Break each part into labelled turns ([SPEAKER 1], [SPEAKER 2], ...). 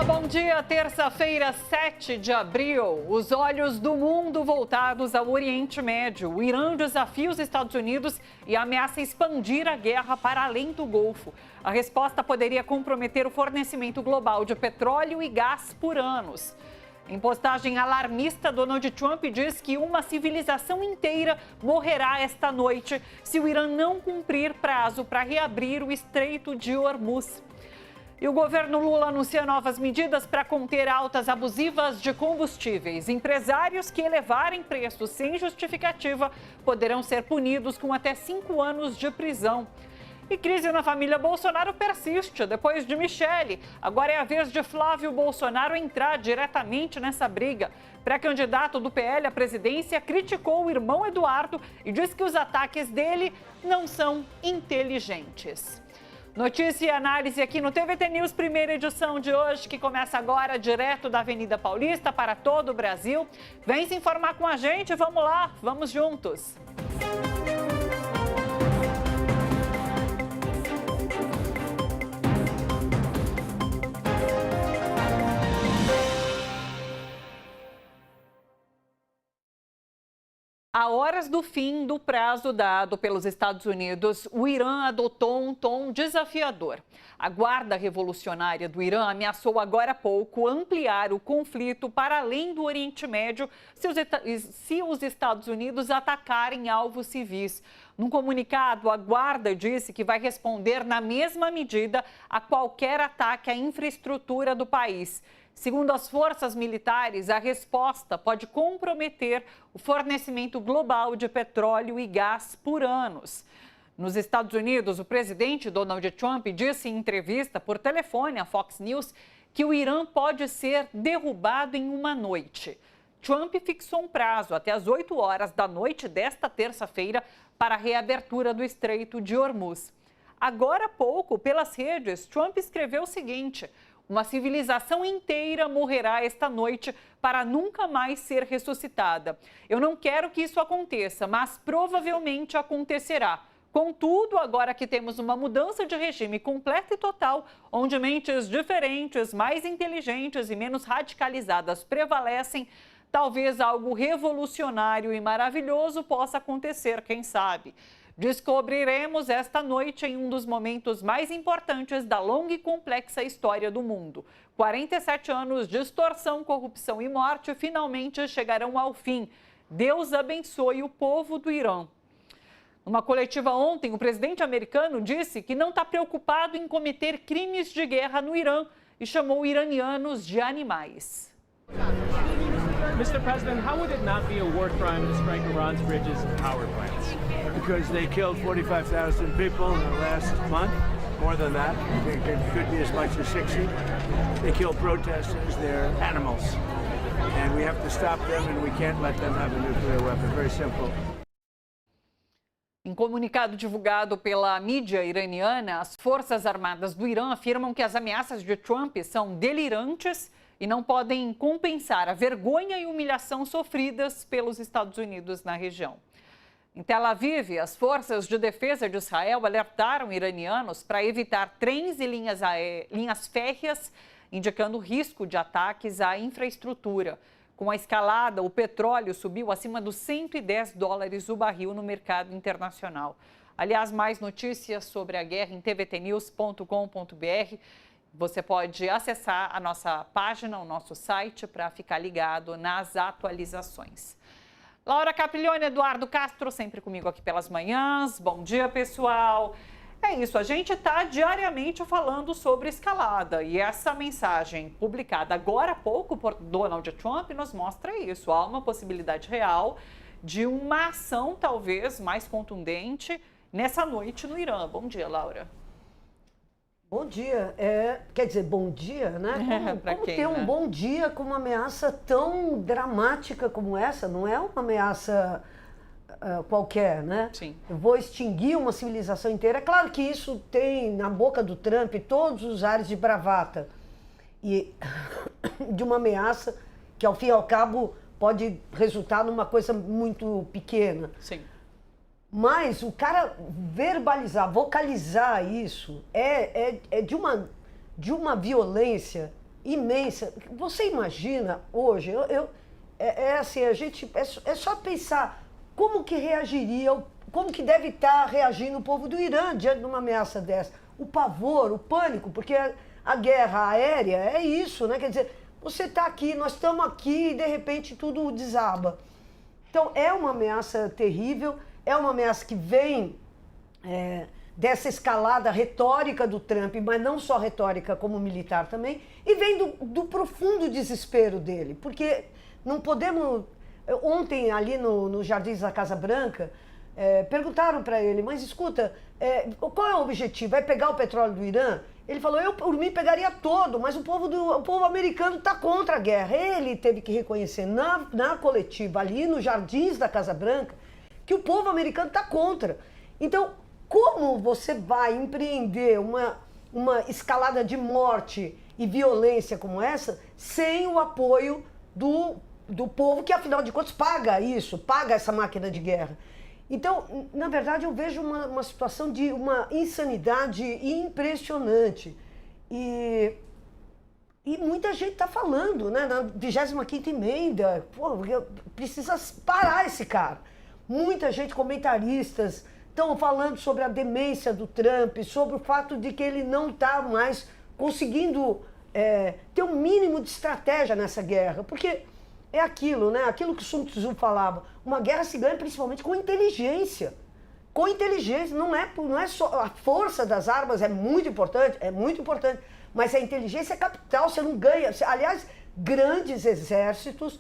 [SPEAKER 1] Bom dia, terça-feira, 7 de abril. Os olhos do mundo voltados ao Oriente Médio. O Irã desafia os Estados Unidos e ameaça expandir a guerra para além do Golfo. A resposta poderia comprometer o fornecimento global de petróleo e gás por anos. Em postagem alarmista, Donald Trump diz que uma civilização inteira morrerá esta noite se o Irã não cumprir prazo para reabrir o Estreito de Hormuz. E o governo Lula anuncia novas medidas para conter altas abusivas de combustíveis. Empresários que elevarem preços sem justificativa poderão ser punidos com até 5 anos de prisão. E crise na família Bolsonaro persiste depois de Michele. Agora é a vez de Flávio Bolsonaro entrar diretamente nessa briga. Pré-candidato do PL à presidência criticou o irmão Eduardo e diz que os ataques dele não são inteligentes. Notícia e análise aqui no TVT News, primeira edição de hoje, que começa agora direto da Avenida Paulista para todo o Brasil. Vem se informar com a gente, vamos lá, vamos juntos. A horas do fim do prazo dado pelos Estados Unidos, o Irã adotou um tom desafiador. A Guarda Revolucionária do Irã ameaçou agora há pouco ampliar o conflito para além do Oriente Médio se os Estados Unidos atacarem alvos civis. Num comunicado, a Guarda disse que vai responder na mesma medida a qualquer ataque à infraestrutura do país. Segundo as forças militares, a resposta pode comprometer o fornecimento global de petróleo e gás por anos. Nos Estados Unidos, o presidente Donald Trump disse em entrevista por telefone à Fox News que o Irã pode ser derrubado em uma noite. Trump fixou um prazo até às 8 horas da noite desta terça-feira para a reabertura do Estreito de Hormuz. Agora há pouco, pelas redes, Trump escreveu o seguinte: uma civilização inteira morrerá esta noite para nunca mais ser ressuscitada. Eu não quero que isso aconteça, mas provavelmente acontecerá. Contudo, agora que temos uma mudança de regime completa e total, onde mentes diferentes, mais inteligentes e menos radicalizadas prevalecem, talvez algo revolucionário e maravilhoso possa acontecer, quem sabe? Descobriremos esta noite em um dos momentos mais importantes da longa e complexa história do mundo. 47 anos de extorsão, corrupção e morte finalmente chegarão ao fim. Deus abençoe o povo do Irã. Numa coletiva ontem, o presidente americano disse que não está preocupado em cometer crimes de guerra no Irã e chamou iranianos de animais.
[SPEAKER 2] Mr. President, how would it not be a war crime to strike Iran's bridges and power plants?
[SPEAKER 3] Because they killed 45,000 people in the last month, more than that. It could be as much as 60. They kill protesters, they're animals. And we have to stop them and we can't let them have a nuclear weapon. Very simple.
[SPEAKER 1] Em comunicado divulgado pela mídia iraniana, as Forças Armadas do Irã afirmam que as ameaças de Trump são delirantes e não podem compensar a vergonha e humilhação sofridas pelos Estados Unidos na região. Em Tel Aviv, as forças de defesa de Israel alertaram iranianos para evitar trens e linhas férreas, indicando risco de ataques à infraestrutura. Com a escalada, o petróleo subiu acima dos $110 o barril no mercado internacional. Aliás, mais notícias sobre a guerra em tvtnews.com.br. Você pode acessar a nossa página, o nosso site, para ficar ligado nas atualizações. Laura Capriglione, Eduardo Castro, sempre comigo aqui pelas manhãs. Bom dia, pessoal. É isso, a gente está diariamente falando sobre escalada e essa mensagem publicada agora há pouco por Donald Trump nos mostra isso. Há uma possibilidade real de uma ação talvez mais contundente nessa noite no Irã. Bom dia, Laura.
[SPEAKER 4] Bom dia. Quer dizer, bom dia, né? Como
[SPEAKER 1] quem,
[SPEAKER 4] ter
[SPEAKER 1] né?
[SPEAKER 4] um bom dia com uma ameaça tão dramática como essa? Não é uma ameaça qualquer, né?
[SPEAKER 1] Sim.
[SPEAKER 4] Eu vou extinguir uma civilização inteira. É claro que isso tem na boca do Trump todos os ares de bravata e de uma ameaça que, ao fim e ao cabo, pode resultar numa coisa muito pequena.
[SPEAKER 1] Sim.
[SPEAKER 4] Mas o cara verbalizar, vocalizar isso é de uma violência imensa. Você imagina hoje, assim, a gente, é só pensar como que reagiria, como que deve estar reagindo o povo do Irã diante de uma ameaça dessa. O pavor, o pânico, porque a guerra aérea é isso, né? Quer dizer, você está aqui, nós estamos aqui e de repente tudo desaba. Então é uma ameaça terrível, é uma ameaça que vem dessa escalada retórica do Trump, mas não só retórica como militar também, e vem do profundo desespero dele, porque não podemos... Ontem ali nos Jardins da Casa Branca, perguntaram para ele, mas escuta, qual é o objetivo? Vai pegar o petróleo do Irã? Ele falou, eu por mim pegaria todo, mas o povo americano está contra a guerra. Ele teve que reconhecer na coletiva, ali nos Jardins da Casa Branca, que o povo americano está contra. Então, como você vai empreender uma escalada de morte e violência como essa sem o apoio do povo que, afinal de contas, paga isso, paga essa máquina de guerra? Então, na verdade, eu vejo uma situação de uma insanidade impressionante. E muita gente está falando, né, na 25ª emenda, pô, precisa parar esse cara. Muita gente, comentaristas, estão falando sobre a demência do Trump, sobre o fato de que ele não está mais conseguindo ter um mínimo de estratégia nessa guerra, porque é aquilo, né? Aquilo que o Sun Tzu falava, uma guerra se ganha principalmente com inteligência. Com inteligência, não é só a força das armas, é muito importante, mas a inteligência é capital, você não ganha. Aliás, grandes exércitos,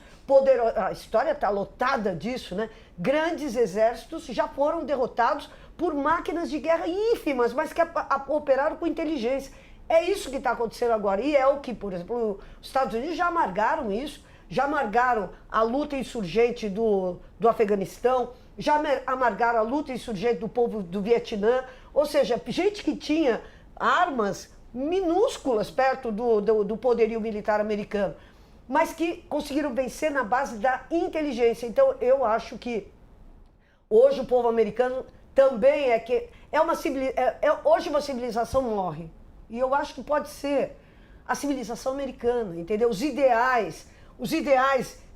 [SPEAKER 4] a história está lotada disso, né? Grandes exércitos já foram derrotados por máquinas de guerra ínfimas, mas que operaram com inteligência. É isso que está acontecendo agora. E é o que, por exemplo, os Estados Unidos já amargaram isso, já amargaram a luta insurgente do Afeganistão, já amargaram a luta insurgente do povo do Vietnã, ou seja, gente que tinha armas minúsculas perto do poderio militar americano, mas que conseguiram vencer na base da inteligência. Então, eu acho que hoje o povo americano também hoje uma civilização morre. E eu acho que pode ser a civilização americana, entendeu? Os ideais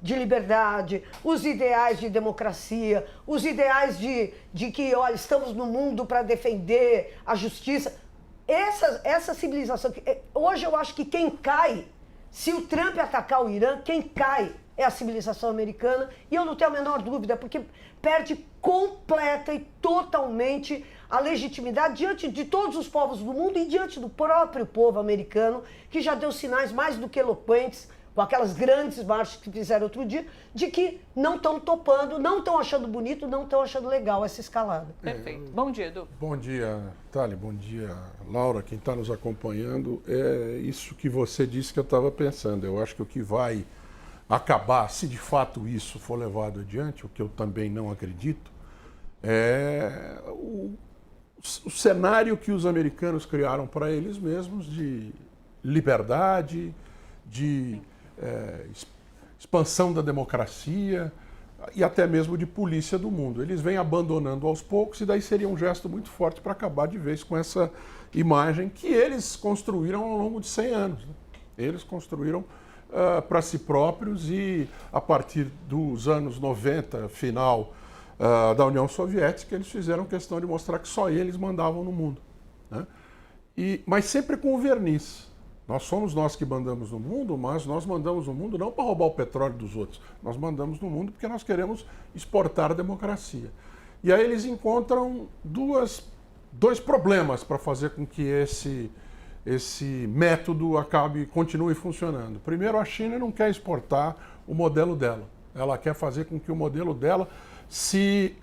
[SPEAKER 4] de liberdade, os ideais de democracia, os ideais de que, olha, estamos no mundo para defender a justiça. Essa civilização, hoje eu acho que quem cai, se o Trump atacar o Irã, quem cai é a civilização americana, e eu não tenho a menor dúvida, porque perde completa e totalmente a legitimidade diante de todos os povos do mundo e diante do próprio povo americano, que já deu sinais mais do que eloquentes, com aquelas grandes marchas que fizeram outro dia, de que não estão topando, não estão achando bonito, não estão achando legal essa escalada.
[SPEAKER 1] Perfeito. Bom dia, Edu.
[SPEAKER 5] Bom dia, Thali. Bom dia, Laura, quem está nos acompanhando. É isso que você disse que eu estava pensando. Eu acho que o que vai acabar, se de fato isso for levado adiante, o que eu também não acredito, é o cenário que os americanos criaram para eles mesmos de liberdade, de expansão da democracia e até mesmo de polícia do mundo. Eles vêm abandonando aos poucos e daí seria um gesto muito forte para acabar de vez com essa imagem que eles construíram ao longo de 100 anos. Né? Eles construíram para si próprios e a partir dos anos 90, final da União Soviética, eles fizeram questão de mostrar que só eles mandavam no mundo. Né? Mas sempre com o verniz. Nós somos nós que mandamos no mundo, mas nós mandamos no mundo não para roubar o petróleo dos outros. Nós mandamos no mundo porque nós queremos exportar a democracia. E aí eles encontram dois problemas para fazer com que esse método continue funcionando. Primeiro, a China não quer exportar o modelo dela. Ela quer fazer com que o modelo dela se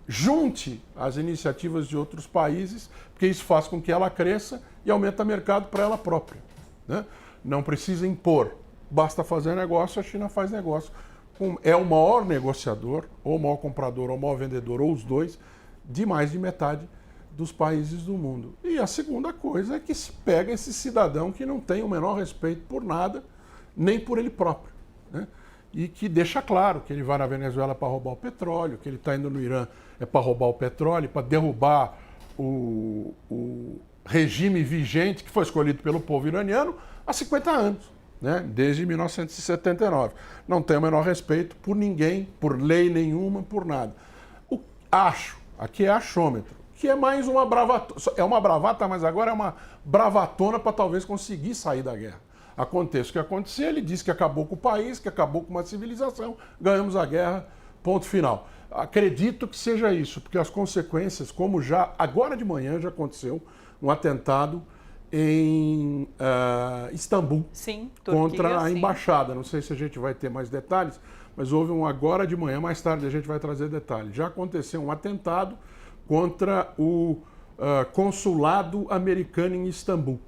[SPEAKER 5] junte às iniciativas de outros países, porque isso faz com que ela cresça e aumenta mercado para ela própria. Né? Não precisa impor, basta fazer negócio, a China faz negócio. É o maior negociador, ou o maior comprador, ou o maior vendedor, ou os dois, de mais de metade dos países do mundo. E a segunda coisa é que se pega esse cidadão que não tem o menor respeito por nada, nem por ele próprio. Né? E que deixa claro que ele vai na Venezuela para roubar o petróleo, que ele está indo no Irã para roubar o petróleo, para derrubar regime vigente que foi escolhido pelo povo iraniano há 50 anos, né? Desde 1979. Não tem o menor respeito por ninguém, por lei nenhuma, por nada. Acho, aqui é achômetro, que é mais uma bravata, é uma bravata, mas agora é uma bravatona para talvez conseguir sair da guerra. Aconteça o que acontecer, ele disse que acabou com o país, que acabou com uma civilização, ganhamos a guerra, ponto final. Acredito que seja isso, porque as consequências, como já agora de manhã já aconteceu um atentado em Istambul.
[SPEAKER 1] Sim, Turquia,
[SPEAKER 5] contra a
[SPEAKER 1] sim.
[SPEAKER 5] embaixada. Não sei se a gente vai ter mais detalhes, mas houve um agora de manhã, mais tarde a gente vai trazer detalhes. Já aconteceu um atentado contra o consulado americano em Istambul.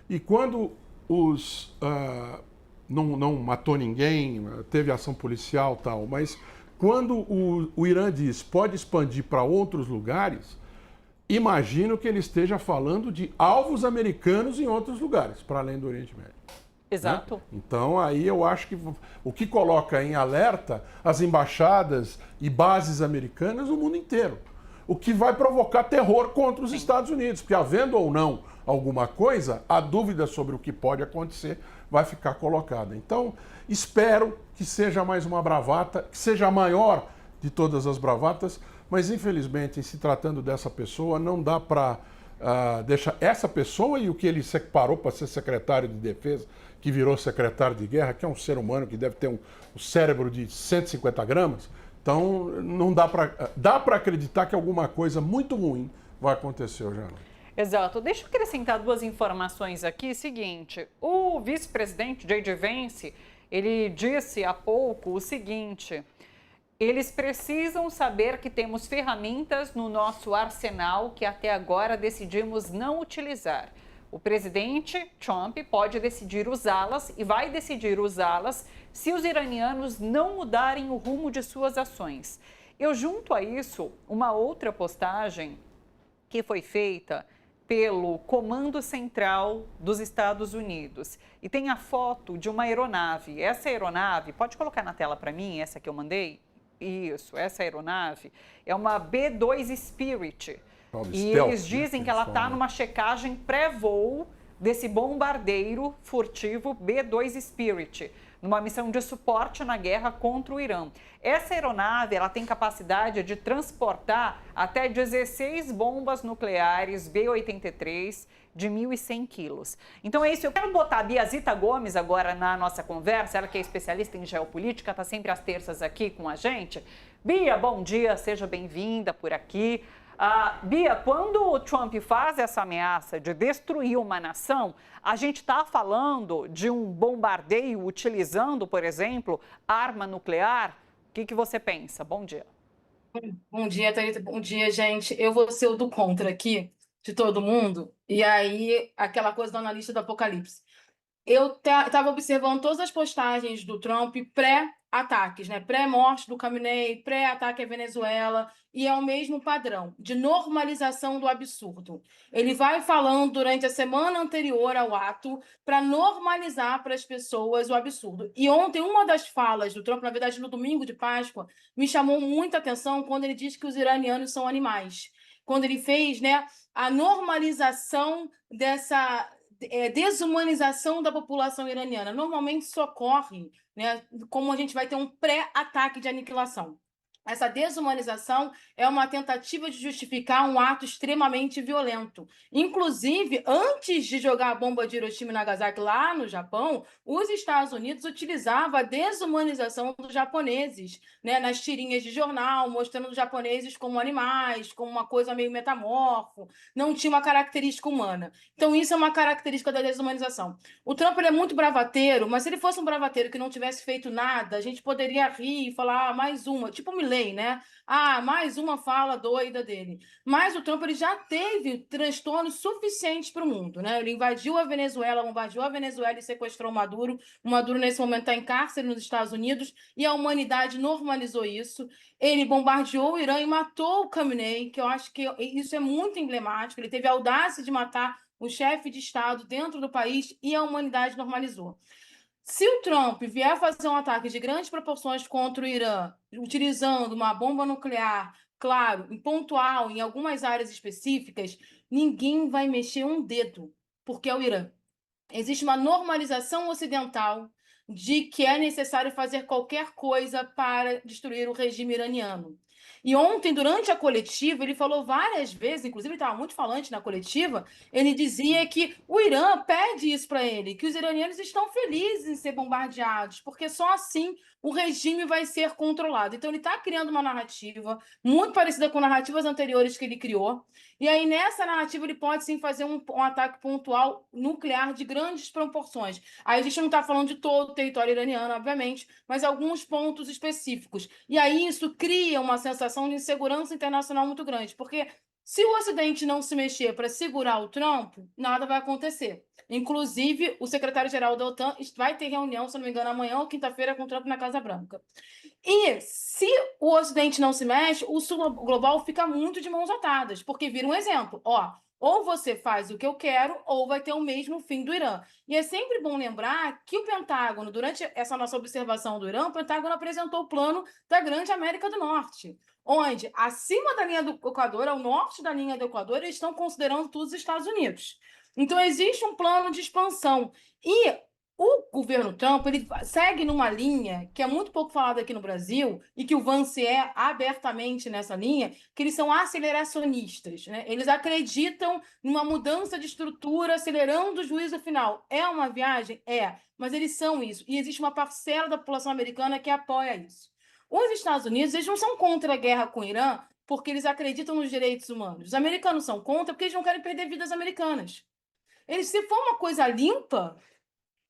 [SPEAKER 5] E quando não matou ninguém, teve ação policial e tal, mas quando o Irã diz pode expandir para outros lugares, imagino que ele esteja falando de alvos americanos em outros lugares, para além do Oriente Médio.
[SPEAKER 1] Exato.
[SPEAKER 5] Né? Então, aí eu acho que o que coloca em alerta as embaixadas e bases americanas no mundo inteiro. O que vai provocar terror contra os Estados Unidos, porque havendo ou não alguma coisa, a dúvida sobre o que pode acontecer vai ficar colocada. Então, espero que seja mais uma bravata, que seja a maior de todas as bravatas, mas infelizmente, em se tratando dessa pessoa, não dá para deixar essa pessoa e o que ele parou para ser secretário de defesa, que virou secretário de guerra, que é um ser humano que deve ter um cérebro de 150 gramas. Então, não dá para acreditar que alguma coisa muito ruim vai acontecer hoje à noite.
[SPEAKER 1] Exato. Deixa eu acrescentar duas informações aqui. Seguinte, o vice-presidente J.D. Vance, ele disse há pouco o seguinte: eles precisam saber que temos ferramentas no nosso arsenal que até agora decidimos não utilizar. O presidente Trump pode decidir usá-las e vai decidir usá-las se os iranianos não mudarem o rumo de suas ações. Eu junto a isso uma outra postagem que foi feita pelo Comando Central dos Estados Unidos. E tem a foto de uma aeronave. Essa aeronave, pode colocar na tela para mim, essa que eu mandei? Isso, essa aeronave é uma B-2 Spirit. E eles dizem que ela está numa checagem pré-voo desse bombardeiro furtivo B-2 Spirit, numa missão de suporte na guerra contra o Irã. Essa aeronave ela tem capacidade de transportar até 16 bombas nucleares B-83 de 1.100 quilos. Então é isso, eu quero botar a Biazita Gomes agora na nossa conversa, ela que é especialista em geopolítica, está sempre às terças aqui com a gente. Bia, bom dia, seja bem-vinda por aqui. Bia, quando o Trump faz essa ameaça de destruir uma nação, a gente está falando de um bombardeio utilizando, por exemplo, arma nuclear? O que você pensa? Bom dia.
[SPEAKER 6] Bom dia, Thalita. Bom dia, gente. Eu vou ser o do contra aqui, de todo mundo. E aí, aquela coisa do analista do Apocalipse. Eu estava observando todas as postagens do Trump pré-ataques, né? Pré-morte do Khamenei, pré-ataque à Venezuela, e é o mesmo padrão de normalização do absurdo. Ele vai falando durante a semana anterior ao ato para normalizar para as pessoas o absurdo. E ontem, uma das falas do Trump, na verdade, no domingo de Páscoa, me chamou muita atenção quando ele diz que os iranianos são animais. Quando ele fez, né, a normalização dessa desumanização da população iraniana. Normalmente isso ocorre, né, como a gente vai ter um pré-ataque de aniquilação. Essa desumanização é uma tentativa de justificar um ato extremamente violento. Inclusive, antes de jogar a bomba de Hiroshima e Nagasaki lá no Japão, os Estados Unidos utilizavam a desumanização dos japoneses, né, nas tirinhas de jornal, mostrando os japoneses como animais, como uma coisa meio metamorfo, não tinha uma característica humana. Então, isso é uma característica da desumanização. O Trump ele é muito bravateiro, mas se ele fosse um bravateiro que não tivesse feito nada, a gente poderia rir e falar, mais uma, tipo o Milley, né? Mais uma fala doida dele. Mas o Trump ele já teve transtornos suficientes para o mundo, né? Ele invadiu a Venezuela, bombardeou a Venezuela e sequestrou o Maduro. O Maduro, nesse momento, está em cárcere nos Estados Unidos e a humanidade normalizou isso. Ele bombardeou o Irã e matou o Khamenei, que eu acho que isso é muito emblemático. Ele teve a audácia de matar o chefe de Estado dentro do país e a humanidade normalizou. Se o Trump vier fazer um ataque de grandes proporções contra o Irã, utilizando uma bomba nuclear, claro, pontual, em algumas áreas específicas, ninguém vai mexer um dedo, porque é o Irã. Existe uma normalização ocidental de que é necessário fazer qualquer coisa para destruir o regime iraniano. E ontem, durante a coletiva, ele falou várias vezes, inclusive ele estava muito falante na coletiva, ele dizia que o Irã pede isso para ele, que os iranianos estão felizes em ser bombardeados, porque só assim o regime vai ser controlado. Então ele está criando uma narrativa muito parecida com narrativas anteriores que ele criou, e aí nessa narrativa ele pode sim fazer um ataque pontual nuclear de grandes proporções. Aí a gente não está falando de todo o território iraniano, obviamente, mas alguns pontos específicos. E aí isso cria uma sensação de insegurança internacional muito grande, porque se o Ocidente não se mexer para segurar o Trump, nada vai acontecer. Inclusive, o secretário-geral da OTAN vai ter reunião, se não me engano, amanhã ou quinta-feira com o Trump na Casa Branca. E se o Ocidente não se mexe, o Sul global fica muito de mãos atadas, porque vira um exemplo. Ou você faz o que eu quero, ou vai ter o mesmo fim do Irã. E é sempre bom lembrar que o Pentágono, durante essa nossa observação do Irã, o Pentágono apresentou o plano da Grande América do Norte, onde, acima da linha do Equador, ao norte da linha do Equador, eles estão considerando todos os Estados Unidos. Então, existe um plano de expansão. E o governo Trump ele segue numa linha que é muito pouco falada aqui no Brasil e que o Vance é abertamente nessa linha, que eles são aceleracionistas, né? Eles acreditam numa mudança de estrutura, acelerando o juízo final. É uma viagem? É, mas eles são isso. E existe uma parcela da população americana que apoia isso. Os Estados Unidos eles não são contra a guerra com o Irã porque eles acreditam nos direitos humanos. Os americanos são contra porque eles não querem perder vidas americanas. Eles, se for uma coisa limpa,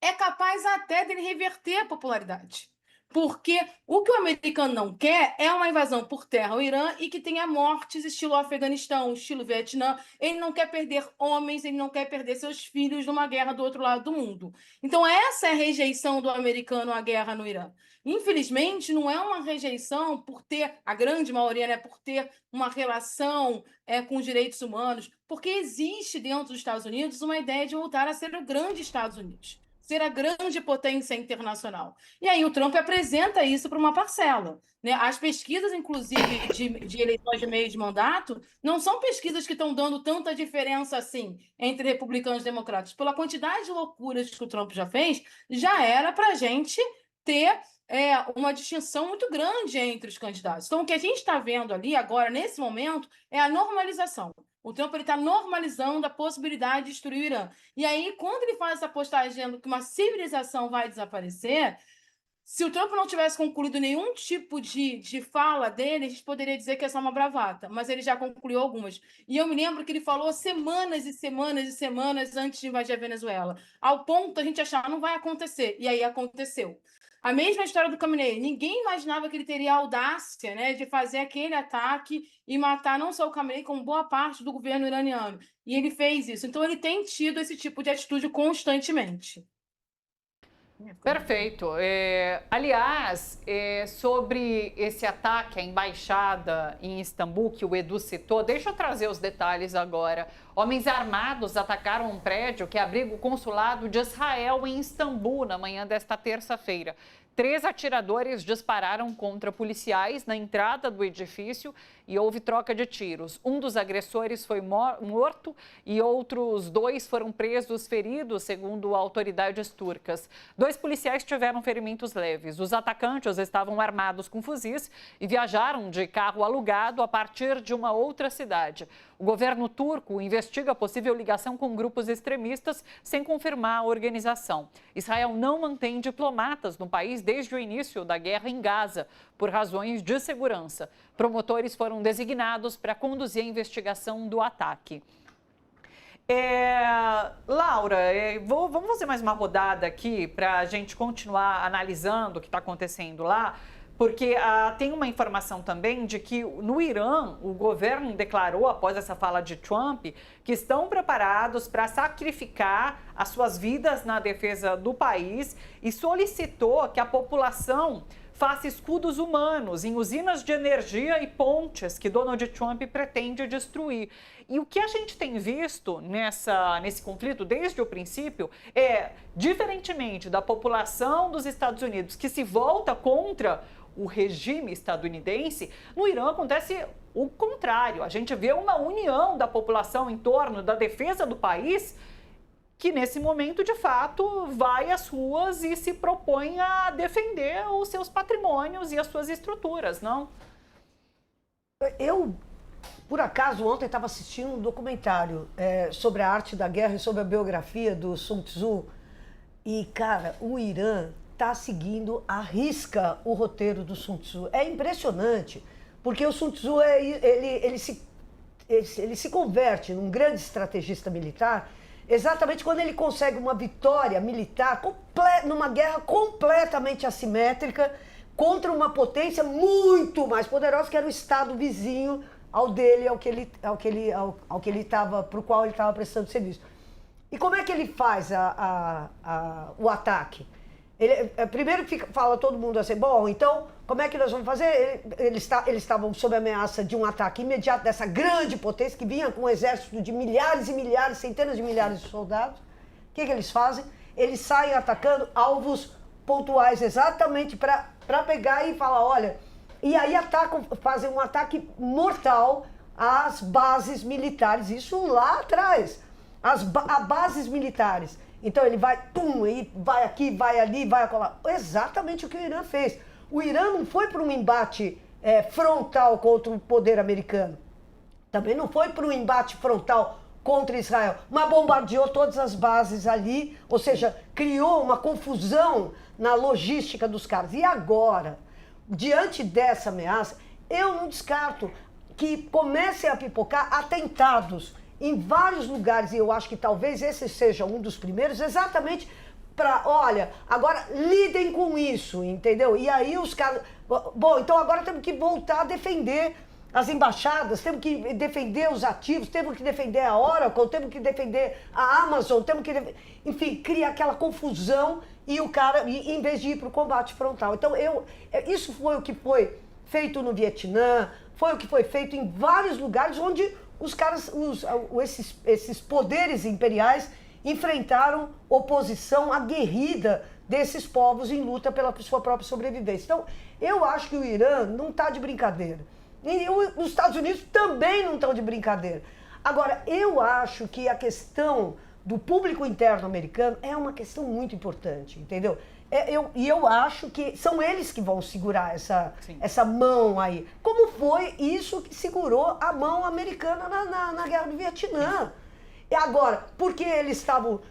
[SPEAKER 6] é capaz até dele reverter a popularidade. Porque o que o americano não quer é uma invasão por terra ao Irã e que tenha mortes estilo Afeganistão, estilo Vietnã. Ele não quer perder homens, ele não quer perder seus filhos numa guerra do outro lado do mundo. Então, essa é a rejeição do americano à guerra no Irã. Infelizmente, não é uma rejeição por ter, a grande maioria, né, por ter uma relação com os direitos humanos, porque existe dentro dos Estados Unidos uma ideia de voltar a ser o grande Estados Unidos, ser a grande potência internacional. E aí o Trump apresenta isso para uma parcela, né? As pesquisas, inclusive, de eleições de meio de mandato, não são pesquisas que estão dando tanta diferença assim entre republicanos e democratas. Pela quantidade de loucuras que o Trump já fez, já era para a gente ter uma distinção muito grande entre os candidatos. Então, o que a gente está vendo ali agora, nesse momento, é a normalização. O Trump está normalizando a possibilidade de destruir o Irã. E aí, quando ele faz essa postagem dizendo que uma civilização vai desaparecer, se o Trump não tivesse concluído nenhum tipo de fala dele, a gente poderia dizer que é só uma bravata, mas ele já concluiu algumas. E eu me lembro que ele falou semanas e semanas e semanas antes de invadir a Venezuela, ao ponto de a gente achar não vai acontecer. E aí aconteceu. A mesma história do Khamenei. Ninguém imaginava que ele teria a audácia, né, de fazer aquele ataque e matar não só o Khamenei, como boa parte do governo iraniano. E ele fez isso. Então, ele tem tido esse tipo de atitude constantemente.
[SPEAKER 1] Perfeito. Aliás, sobre esse ataque à embaixada em Istambul, que o Edu citou, deixa eu trazer os detalhes agora. Homens armados atacaram um prédio que abriga o consulado de Israel em Istambul na manhã desta terça-feira. 3 atiradores dispararam contra policiais na entrada do edifício e houve troca de tiros. Um dos agressores foi morto e outros 2 foram presos feridos, segundo autoridades turcas. 2 policiais tiveram ferimentos leves. Os atacantes estavam armados com fuzis e viajaram de carro alugado a partir de uma outra cidade. O governo turco investiga a possível ligação com grupos extremistas sem confirmar a organização. Israel não mantém diplomatas no país desde o início da guerra em Gaza, por razões de segurança. Promotores foram designados para conduzir a investigação do ataque. Laura, vamos fazer mais uma rodada aqui para a gente continuar analisando o que está acontecendo lá. Porque tem uma informação também de que no Irã, o governo declarou, após essa fala de Trump, que estão preparados para sacrificar as suas vidas na defesa do país e solicitou que a população faça escudos humanos em usinas de energia e pontes que Donald Trump pretende destruir. E o que a gente tem visto nesse conflito desde o princípio diferentemente da população dos Estados Unidos que se volta contra o regime estadunidense, no Irã acontece o contrário. A gente vê uma união da população em torno da defesa do país, que nesse momento, de fato, vai às ruas e se propõe a defender os seus patrimônios e as suas estruturas, não?
[SPEAKER 4] Eu, por acaso, ontem estava assistindo um documentário sobre a arte da guerra e sobre a biografia do Sun Tzu. E, cara, o Irã está seguindo à risca o roteiro do Sun Tzu. É impressionante, porque o Sun Tzu ele se converte num grande estrategista militar exatamente quando ele consegue uma vitória militar numa guerra completamente assimétrica contra uma potência muito mais poderosa, que era o estado vizinho ao dele, para o qual ele estava prestando serviço. E como é que ele faz o ataque? Primeiro fala todo mundo assim, bom, então como é que nós vamos fazer? Eles estavam sob ameaça de um ataque imediato dessa grande potência que vinha com um exército de milhares e milhares, centenas de milhares de soldados. O que eles fazem? Eles saem atacando alvos pontuais exatamente para pegar e falar, olha, e aí fazem um ataque mortal às bases militares, isso lá atrás, a bases militares. Então ele vai, e vai aqui, vai ali, vai acolá. Exatamente o que o Irã fez. O Irã não foi para um embate frontal contra o poder americano. Também não foi para um embate frontal contra Israel, mas bombardeou todas as bases ali, ou seja, criou uma confusão na logística dos caras. E agora, diante dessa ameaça, eu não descarto que comecem a pipocar atentados em vários lugares, e eu acho que talvez esse seja um dos primeiros, exatamente para, olha, agora lidem com isso, entendeu? E aí os caras, bom, então agora temos que voltar a defender as embaixadas, temos que defender os ativos, temos que defender a Oracle, temos que defender a Amazon, temos que, enfim, cria aquela confusão e o cara, em vez de ir para o combate frontal. Então, isso foi o que foi feito no Vietnã, foi o que foi feito em vários lugares onde os caras, esses poderes imperiais enfrentaram oposição aguerrida desses povos em luta pela sua própria sobrevivência. Então, eu acho que o Irã não está de brincadeira. E os Estados Unidos também não estão de brincadeira. Agora, eu acho que a questão do público interno americano é uma questão muito importante, entendeu? Eu acho que são eles que vão segurar essa mão aí. Como foi isso que segurou a mão americana na Guerra do Vietnã. E agora, porque eles estavam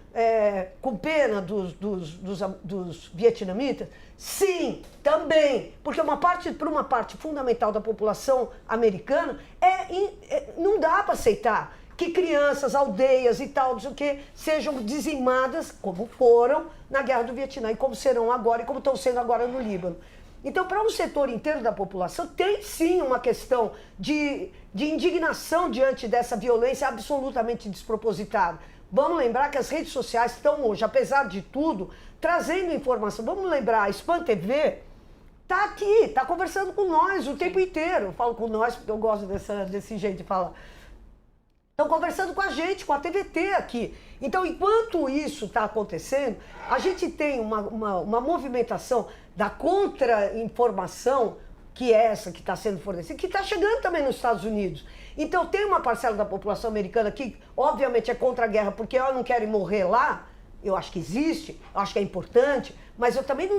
[SPEAKER 4] com pena dos vietnamitas? Sim, também. Porque para uma parte fundamental da população americana, não dá para aceitar que crianças, aldeias e tal, não sei o quê, sejam dizimadas, como foram na Guerra do Vietnã, e como serão agora, e como estão sendo agora no Líbano. Então, para um setor inteiro da população, tem sim uma questão de indignação diante dessa violência absolutamente despropositada. Vamos lembrar que as redes sociais estão hoje, apesar de tudo, trazendo informação. Vamos lembrar, a Spam TV está aqui, está conversando com nós o tempo inteiro. Eu falo com nós porque eu gosto desse jeito de falar. Estão conversando com a gente, com a TVT aqui. Então, enquanto isso está acontecendo, a gente tem uma movimentação da contra-informação, que é essa que está sendo fornecida, que está chegando também nos Estados Unidos. Então, tem uma parcela da população americana que, obviamente, é contra a guerra, porque elas não querem morrer lá. Eu acho que existe, eu acho que é importante, mas eu também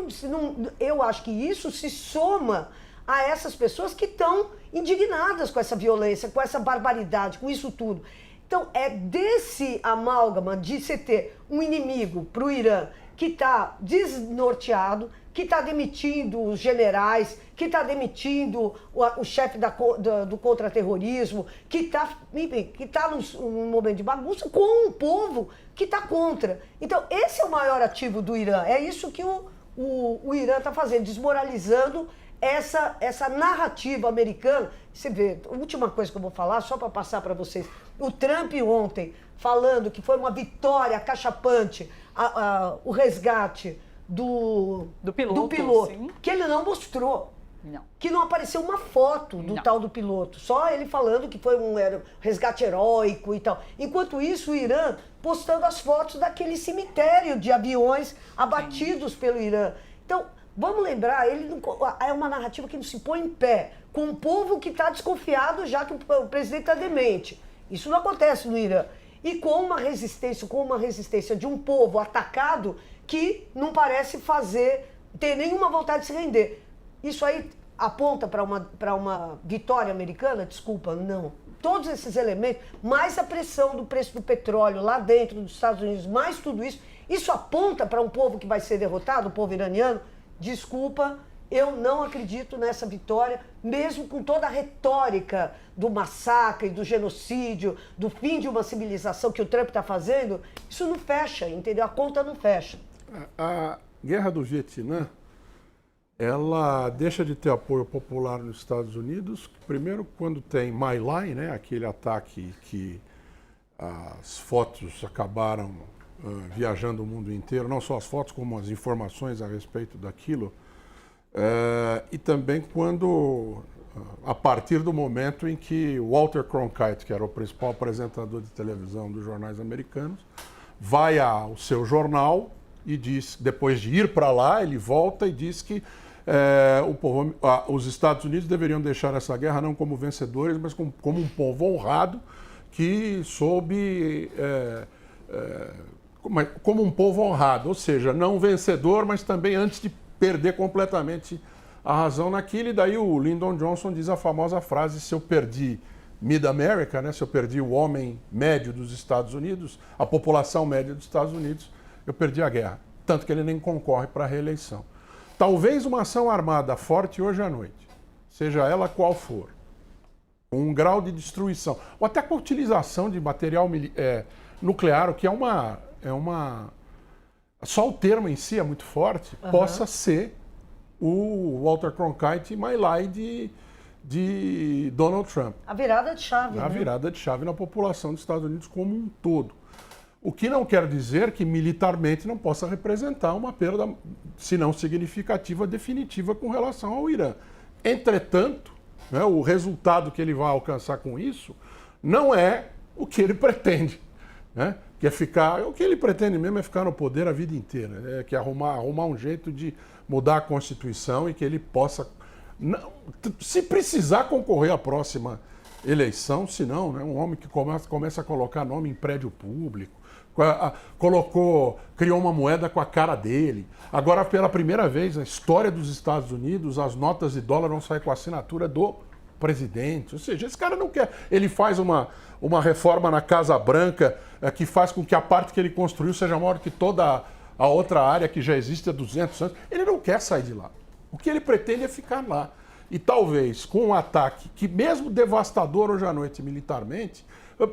[SPEAKER 4] eu acho que isso se soma a essas pessoas que estão indignadas com essa violência, com essa barbaridade, com isso tudo. Então, é desse amálgama de você ter um inimigo para o Irã que está desnorteado, que está demitindo os generais, que está demitindo o chefe do contra-terrorismo, que está num momento de bagunça com um povo que está contra. Então, esse é o maior ativo do Irã. É isso que o Irã está fazendo, desmoralizando essa narrativa americana. Você vê, a última coisa que eu vou falar, só para passar para vocês. O Trump ontem, falando que foi uma vitória acachapante, o resgate do piloto
[SPEAKER 1] sim.
[SPEAKER 4] Que ele não mostrou.
[SPEAKER 1] Não.
[SPEAKER 4] Que não apareceu uma foto do tal do piloto. Só ele falando que foi um resgate heróico e tal. Enquanto isso, o Irã postando as fotos daquele cemitério de aviões abatidos pelo Irã. Então, Vamos lembrar, é uma narrativa que não se põe em pé, com um povo que está desconfiado já que o presidente está demente. Isso não acontece no Irã. E com uma resistência de um povo atacado que não parece ter nenhuma vontade de se render. Isso aí aponta para uma vitória americana? Desculpa, não. Todos esses elementos, mais a pressão do preço do petróleo lá dentro dos Estados Unidos, mais tudo isso aponta para um povo que vai ser derrotado, o povo iraniano? Desculpa, eu não acredito nessa vitória, mesmo com toda a retórica do massacre, do genocídio, do fim de uma civilização que o Trump está fazendo. Isso não fecha, entendeu? A conta não fecha.
[SPEAKER 5] A guerra do Vietnã, ela deixa de ter apoio popular nos Estados Unidos, primeiro quando tem My Lai, né, aquele ataque que as fotos acabaram viajando o mundo inteiro, não só as fotos, como as informações a respeito daquilo, e também quando, a partir do momento em que Walter Cronkite, que era o principal apresentador de televisão dos jornais americanos, vai ao seu jornal e diz, depois de ir para lá, ele volta e diz que os Estados Unidos deveriam deixar essa guerra não como vencedores, mas como um povo honrado que soube... como um povo honrado, ou seja, não vencedor, mas também antes de perder completamente a razão naquilo. E daí o Lyndon Johnson diz a famosa frase: se eu perdi Mid-America, né, se eu perdi o homem médio dos Estados Unidos, a população média dos Estados Unidos, eu perdi a guerra. Tanto que ele nem concorre para a reeleição. Talvez uma ação armada forte hoje à noite, seja ela qual for, com um grau de destruição, ou até com a utilização de material nuclear, o que só o termo em si é muito forte, possa ser o Walter Cronkite e My Lai de Donald Trump.
[SPEAKER 4] A virada de chave.
[SPEAKER 5] A virada de chave na população dos Estados Unidos como um todo. O que não quer dizer que militarmente não possa representar uma perda, se não significativa, definitiva com relação ao Irã. Entretanto, né, o resultado que ele vai alcançar com isso não é o que ele pretende, né? Que é ficar, o que ele pretende mesmo é ficar no poder a vida inteira, que é arrumar um jeito de mudar a Constituição e que ele possa, se precisar, concorrer à próxima eleição, se não, né, um homem que começa a colocar nome em prédio público, criou uma moeda com a cara dele. Agora, pela primeira vez na história dos Estados Unidos, as notas de dólar vão sair com a assinatura do presidente. Ou seja, esse cara não quer. Ele faz uma reforma na Casa Branca que faz com que a parte que ele construiu seja maior que toda a outra área que já existe há 200 anos. Ele não quer sair de lá. O que ele pretende é ficar lá. E talvez com um ataque que, mesmo devastador hoje à noite militarmente,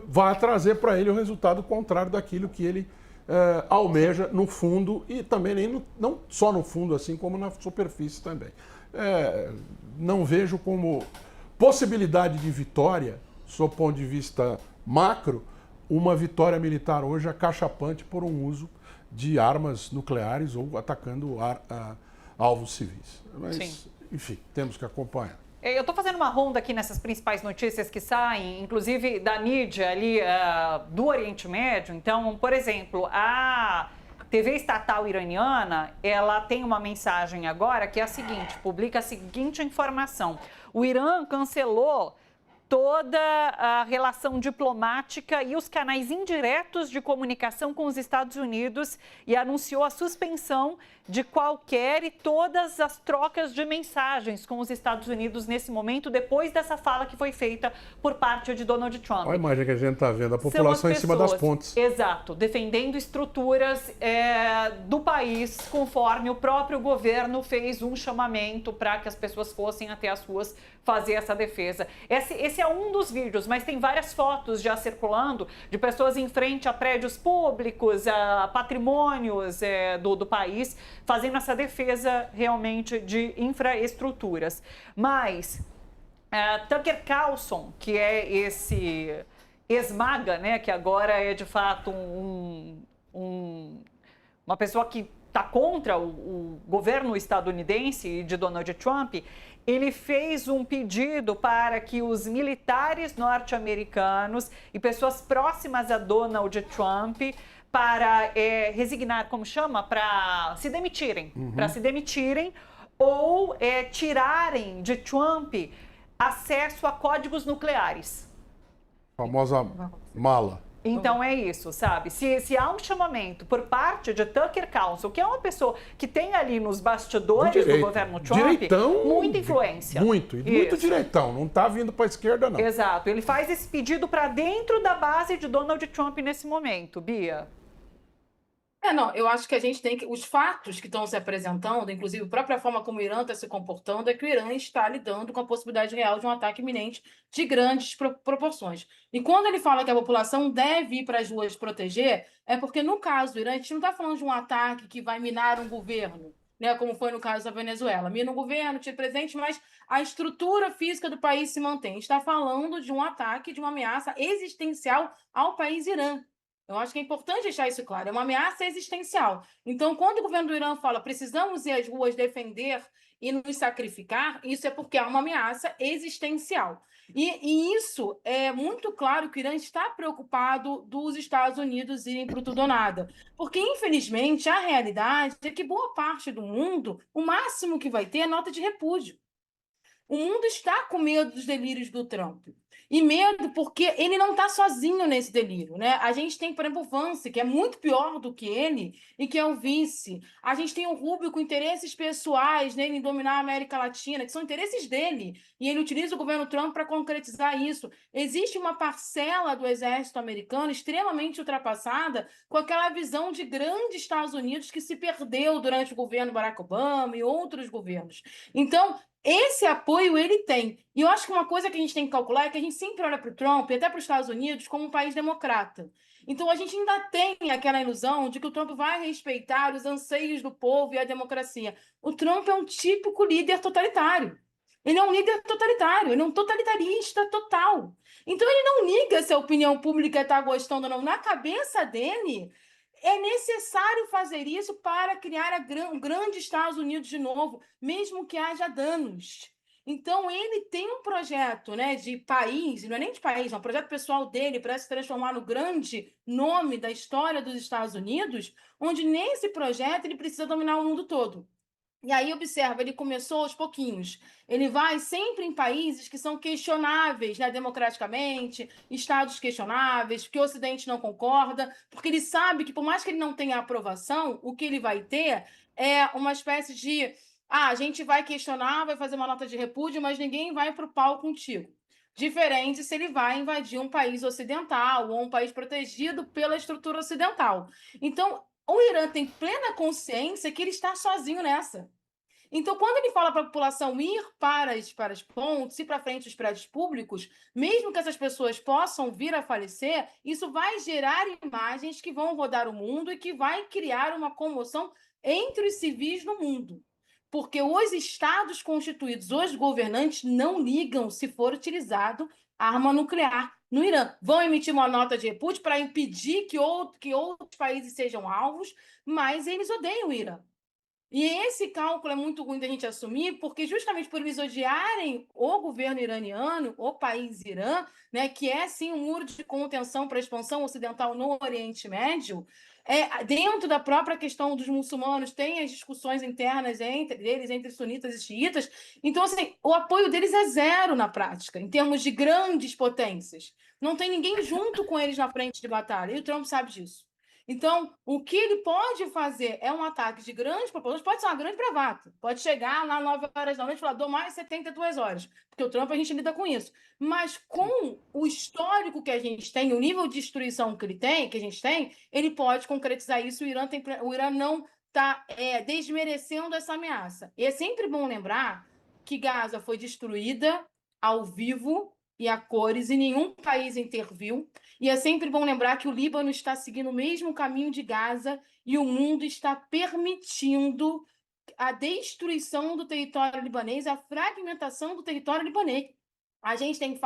[SPEAKER 5] vai trazer para ele o resultado contrário daquilo que ele almeja no fundo, e também não só no fundo, assim como na superfície também. Não vejo como possibilidade de vitória, sob o ponto de vista macro, uma vitória militar hoje acachapante por um uso de armas nucleares ou atacando alvos civis. Mas, sim, enfim, temos que acompanhar.
[SPEAKER 1] Eu estou fazendo uma ronda aqui nessas principais notícias que saem, inclusive da mídia ali do Oriente Médio. Então, por exemplo, a TV estatal iraniana, ela tem uma mensagem agora que é a seguinte, publica a seguinte informação: o Irã cancelou toda a relação diplomática e os canais indiretos de comunicação com os Estados Unidos e anunciou a suspensão de qualquer e todas as trocas de mensagens com os Estados Unidos nesse momento, depois dessa fala que foi feita por parte de Donald Trump.
[SPEAKER 5] Olha a imagem que a gente está vendo, a população em cima das pontes.
[SPEAKER 1] Exato, defendendo estruturas do país, conforme o próprio governo fez um chamamento para que as pessoas fossem até as ruas fazer essa defesa. Esse é um dos vídeos, mas tem várias fotos já circulando de pessoas em frente a prédios públicos, a patrimônios do país, fazendo essa defesa realmente de infraestruturas. Mas Tucker Carlson, que é esse ex-MAGA, né, que agora é de fato uma pessoa que está contra o governo estadunidense de Donald Trump, ele fez um pedido para que os militares norte-americanos e pessoas próximas a Donald Trump para resignar, como chama, para se demitirem, ou tirarem de Trump acesso a códigos nucleares.
[SPEAKER 5] Famosa mala.
[SPEAKER 1] Então é isso, sabe? Se há um chamamento por parte de Tucker Carlson, que é uma pessoa que tem ali nos bastidores do governo Trump muita influência.
[SPEAKER 5] Muito direitão. Não está vindo para a esquerda, não.
[SPEAKER 1] Exato. Ele faz esse pedido para dentro da base de Donald Trump nesse momento, Bia.
[SPEAKER 6] Não, eu acho que a gente tem que. Os fatos que estão se apresentando, inclusive a própria forma como o Irã está se comportando, é que o Irã está lidando com a possibilidade real de um ataque iminente de grandes proporções. E quando ele fala que a população deve ir para as ruas proteger, é porque, no caso do Irã, a gente não está falando de um ataque que vai minar um governo, né, como foi no caso da Venezuela. Mina um governo, tira presidente, mas a estrutura física do país se mantém. Está falando de um ataque, de uma ameaça existencial ao país Irã. Eu acho que é importante deixar isso claro, é uma ameaça existencial. Então, quando o governo do Irã fala precisamos ir às ruas defender e nos sacrificar, isso é porque há uma ameaça existencial. E isso é muito claro que o Irã está preocupado dos Estados Unidos irem para o tudo ou nada. Porque, infelizmente, a realidade é que boa parte do mundo, o máximo que vai ter é nota de repúdio. O mundo está com medo dos delírios do Trump. E medo porque ele não está sozinho nesse delírio, né? A gente tem, por exemplo, o Vance, que é muito pior do que ele e que é o vice. A gente tem o Rubio com interesses pessoais nele em dominar a América Latina, que são interesses dele. E ele utiliza o governo Trump para concretizar isso. Existe uma parcela do exército americano extremamente ultrapassada com aquela visão de grande Estados Unidos que se perdeu durante o governo Barack Obama e outros governos. Então, esse apoio ele tem. E eu acho que uma coisa que a gente tem que calcular é que a gente sempre olha para o Trump e até para os Estados Unidos como um país democrata. Então a gente ainda tem aquela ilusão de que o Trump vai respeitar os anseios do povo e a democracia. O Trump é um típico líder totalitário. Ele é um líder totalitário, ele é um totalitarista total. Então ele não liga se a opinião pública está gostando ou não. Na cabeça dele, é necessário fazer isso para criar um grande Estados Unidos de novo, mesmo que haja danos. Então, ele tem um projeto, né, de país, não é nem de país, é um projeto pessoal dele para se transformar no grande nome da história dos Estados Unidos, onde nesse projeto ele precisa dominar o mundo todo. E aí, observa, ele começou aos pouquinhos. Ele vai sempre em países que são questionáveis, né, democraticamente, estados questionáveis, que o Ocidente não concorda, porque ele sabe que, por mais que ele não tenha aprovação, o que ele vai ter é uma espécie de a gente vai questionar, vai fazer uma nota de repúdio, mas ninguém vai para o pau contigo. Diferente se ele vai invadir um país ocidental ou um país protegido pela estrutura ocidental. Então, o Irã tem plena consciência que ele está sozinho nessa. Então, quando ele fala para a população ir para as pontes, ir para frente dos prédios públicos, mesmo que essas pessoas possam vir a falecer, isso vai gerar imagens que vão rodar o mundo e que vai criar uma comoção entre os civis no mundo. Porque os estados constituídos, os governantes, não ligam se for utilizado arma nuclear no Irã. Vão emitir uma nota de repúdio para impedir que outros países sejam alvos, mas eles odeiam o Irã. E esse cálculo é muito ruim da gente assumir, porque justamente por eles odiarem o governo iraniano, o país Irã, né, que é, sim, um muro de contenção para a expansão ocidental no Oriente Médio, dentro da própria questão dos muçulmanos, tem as discussões internas entre sunitas e xiitas. Então, assim, o apoio deles é zero na prática, em termos de grandes potências. Não tem ninguém junto com eles na frente de batalha, e o Trump sabe disso. Então, o que ele pode fazer é um ataque de grandes proporções, pode ser uma grande bravata, pode chegar lá 9 horas da noite e falar, dou mais 72 horas, porque o Trump a gente lida com isso. Mas com o histórico que a gente tem, o nível de destruição que a gente tem, ele pode concretizar isso. O Irã não está desmerecendo essa ameaça. E é sempre bom lembrar que Gaza foi destruída ao vivo e a cores, e nenhum país interviu. E é sempre bom lembrar que o Líbano está seguindo o mesmo caminho de Gaza e o mundo está permitindo a destruição do território libanês, a fragmentação do território libanês. A gente tem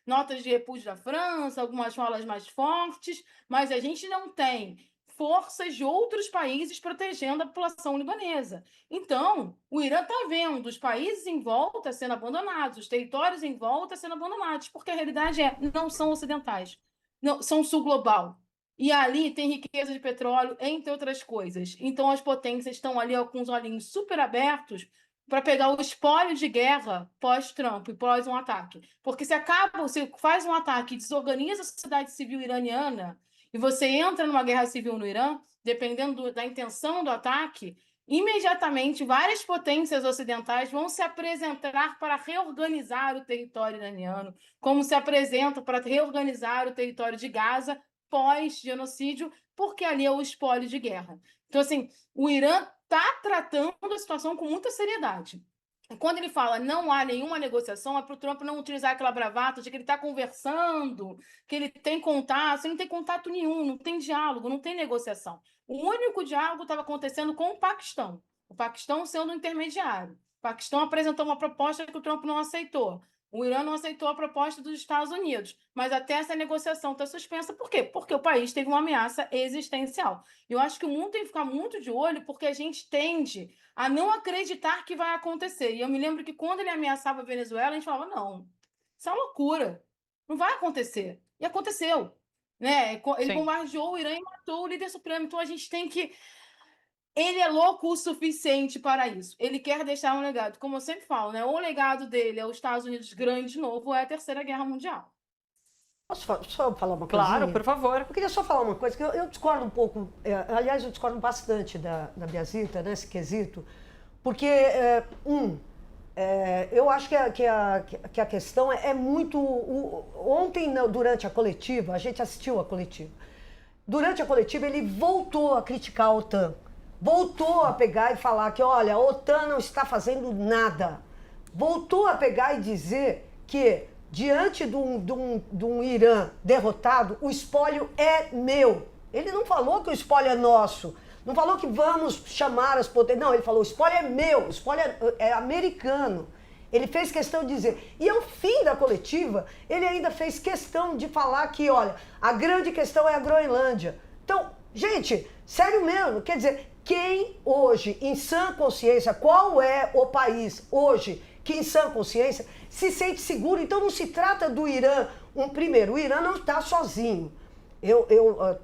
[SPEAKER 6] notas de repúdio da França, algumas falas mais fortes, mas a gente não tem forças de outros países protegendo a população libanesa. Então, o Irã está vendo os países em volta sendo abandonados, os territórios em volta sendo abandonados, porque a realidade não são ocidentais, não, são sul global. E ali tem riqueza de petróleo, entre outras coisas. Então, as potências estão ali com os olhinhos super abertos para pegar o espólio de guerra pós-Trump e pós um ataque. Porque se faz um ataque e desorganiza a sociedade civil iraniana e você entra numa guerra civil no Irã, dependendo da intenção do ataque, imediatamente várias potências ocidentais vão se apresentar para reorganizar o território iraniano, como se apresentam para reorganizar o território de Gaza pós-genocídio, porque ali é o espólio de guerra. Então, assim, o Irã está tratando a situação com muita seriedade. E quando ele fala não há nenhuma negociação, é para o Trump não utilizar aquela bravata de que ele está conversando, que ele tem contato. Ele não tem contato nenhum, não tem diálogo, não tem negociação. O único diálogo estava acontecendo com o Paquistão sendo um intermediário. O Paquistão apresentou uma proposta que o Trump não aceitou. O Irã não aceitou a proposta dos Estados Unidos, mas até essa negociação está suspensa. Por quê? Porque o país teve uma ameaça existencial. Eu acho que o mundo tem que ficar muito de olho, porque a gente tende a não acreditar que vai acontecer. E eu me lembro que quando ele ameaçava a Venezuela, a gente falava, não, isso é uma loucura, não vai acontecer. E aconteceu. Né? Ele bombardeou o Irã e matou o líder supremo. Então a gente tem que... Ele é louco o suficiente para isso. Ele quer deixar um legado. Como eu sempre falo, né? O legado dele é os Estados Unidos grande de novo, ou é a Terceira Guerra Mundial.
[SPEAKER 4] Posso só falar uma coisa?
[SPEAKER 1] Claro, por favor.
[SPEAKER 4] Eu queria só falar uma coisa, que eu discordo um pouco, aliás, eu discordo bastante da Biazita, nesse quesito, porque, eu acho que a questão é muito... Ontem, durante a coletiva, a gente assistiu a coletiva. Durante a coletiva, ele voltou a criticar a OTAN. Voltou a pegar e falar que, olha, a OTAN não está fazendo nada. Voltou a pegar e dizer que, diante de um Irã derrotado, o espólio é meu. Ele não falou que o espólio é nosso. Não falou que vamos chamar as potências. Não, ele falou, o espólio é meu, o espólio é americano. Ele fez questão de dizer. E ao fim da coletiva, ele ainda fez questão de falar que, olha, a grande questão é a Groenlândia. Então, gente, sério mesmo, quer dizer, quem hoje, em sã consciência, qual é o país hoje que em sã consciência se sente seguro? Então não se trata do Irã. Primeiro, o Irã não está sozinho.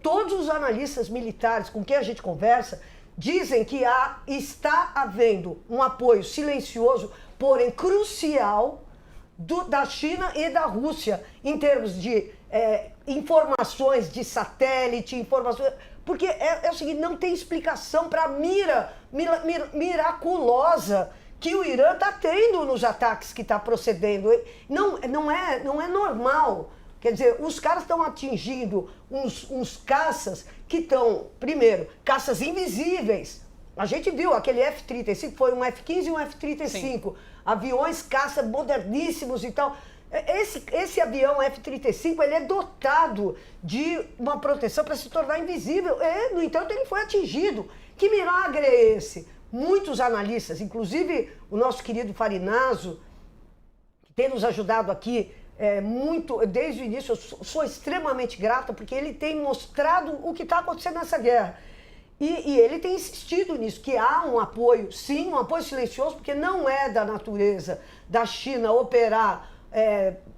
[SPEAKER 4] Todos os analistas militares com quem a gente conversa dizem que está havendo um apoio silencioso, porém crucial, da China e da Rússia, em termos de informações de satélite, informações... Porque é o seguinte, não tem explicação para a miraculosa que o Irã está tendo nos ataques que está procedendo. Não é normal. Quer dizer, os caras estão atingindo uns caças que estão, primeiro, caças invisíveis. A gente viu aquele F-35, foi um F-15 e um F-35. Sim. Aviões caça moderníssimos e tal. Esse avião F-35, ele é dotado de uma proteção para se tornar invisível. No entanto, ele foi atingido. Que milagre é esse? Muitos analistas, inclusive o nosso querido Farinazzo, que tem nos ajudado aqui muito, desde o início, eu sou extremamente grata, porque ele tem mostrado o que está acontecendo nessa guerra. E ele tem insistido nisso, que há um apoio, sim, um apoio silencioso, porque não é da natureza da China operar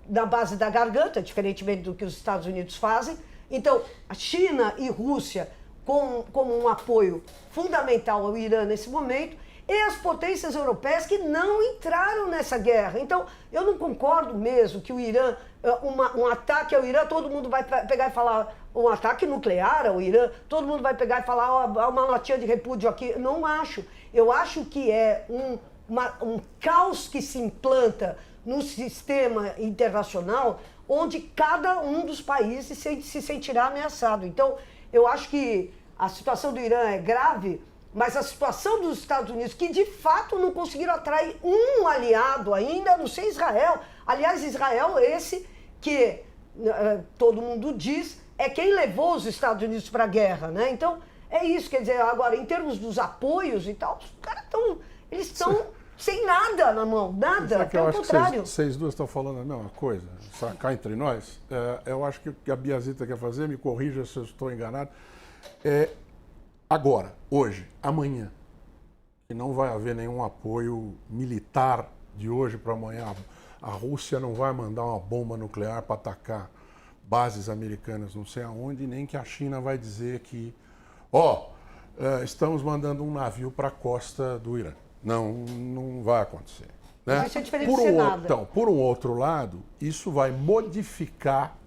[SPEAKER 4] na base da garganta, diferentemente do que os Estados Unidos fazem. Então, a China e Rússia como um apoio fundamental ao Irã nesse momento, e as potências europeias que não entraram nessa guerra. Então, eu não concordo mesmo que o Irã, um ataque ao Irã, todo mundo vai pegar e falar, um ataque nuclear ao Irã, todo mundo vai pegar e falar, uma notinha de repúdio aqui. Não acho. Eu acho que é um caos que se implanta no sistema internacional, onde cada um dos países se sentirá ameaçado. Então, eu acho que a situação do Irã é grave, mas a situação dos Estados Unidos, que de fato não conseguiram atrair um aliado ainda, a não ser Israel. Aliás, Israel esse que todo mundo diz é quem levou os Estados Unidos para a guerra, né? Então, é isso, quer dizer, agora, em termos dos apoios e tal, os caras estão sem nada na mão, nada, pelo contrário.
[SPEAKER 5] Vocês duas estão falando a mesma coisa, cá entre nós. Eu acho que o que a Biazita quer fazer, me corrija se eu estou enganado, agora, hoje, amanhã, que não vai haver nenhum apoio militar de hoje para amanhã. A Rússia não vai mandar uma bomba nuclear para atacar bases americanas não sei aonde, nem que a China vai dizer que, estamos mandando um navio para a costa do Irã. Não vai acontecer. Né?
[SPEAKER 4] Mas isso é diferente de nada.
[SPEAKER 5] Então, por um outro lado, isso vai modificar,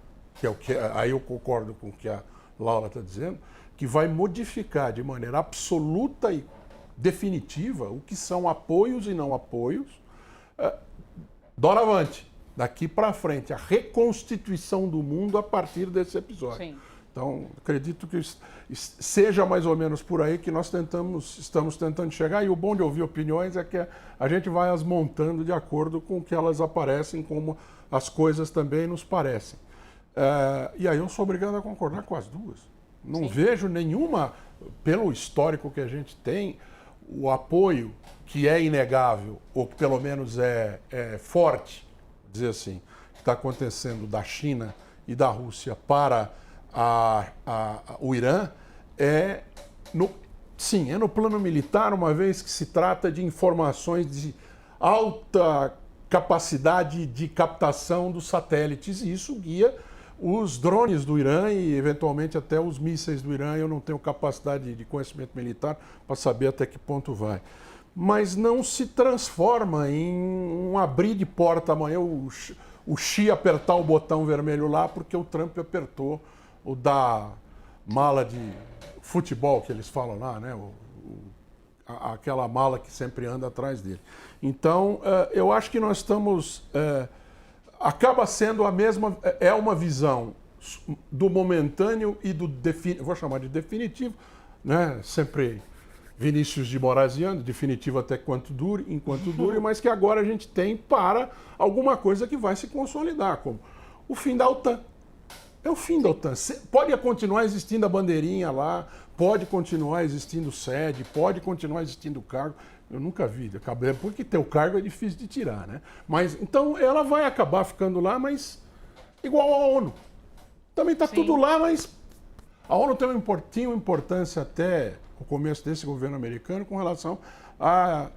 [SPEAKER 5] aí eu concordo com o que a Laura está dizendo, que vai modificar de maneira absoluta e definitiva o que são apoios e não apoios. Doravante, daqui para frente, a reconstituição do mundo a partir desse episódio.
[SPEAKER 1] Sim.
[SPEAKER 5] Então, acredito que seja mais ou menos por aí que nós estamos tentando chegar. E o bom de ouvir opiniões é que a gente vai as montando de acordo com o que elas aparecem, como as coisas também nos parecem. E aí eu sou obrigado a concordar com as duas. Não vejo nenhuma, pelo histórico que a gente tem, o apoio que é inegável, ou que pelo menos é forte, dizer assim, que está acontecendo da China e da Rússia para o Irã, é no plano militar, uma vez que se trata de informações de alta capacidade de captação dos satélites, e isso guia os drones do Irã e, eventualmente, até os mísseis do Irã. Eu não tenho capacidade de conhecimento militar para saber até que ponto vai. Mas não se transforma em um abrir de porta amanhã, o Xi apertar o botão vermelho lá porque o Trump apertou o da mala de futebol que eles falam lá, né? Aquela mala que sempre anda atrás dele. Então, eu acho que nós estamos... acaba sendo a mesma... É uma visão do momentâneo e do... vou chamar de definitivo, né? Sempre Vinícius de Moraziano, definitivo até enquanto dure, mas que agora a gente tem para alguma coisa que vai se consolidar, como o fim da OTAN. É o fim da OTAN. Pode continuar existindo a bandeirinha lá, pode continuar existindo sede, pode continuar existindo cargo. Eu nunca vi, porque ter o cargo é difícil de tirar, né? Mas, então, ela vai acabar ficando lá, mas igual a ONU. Também está tudo lá, mas a ONU tinha uma importância até o começo desse governo americano com relação à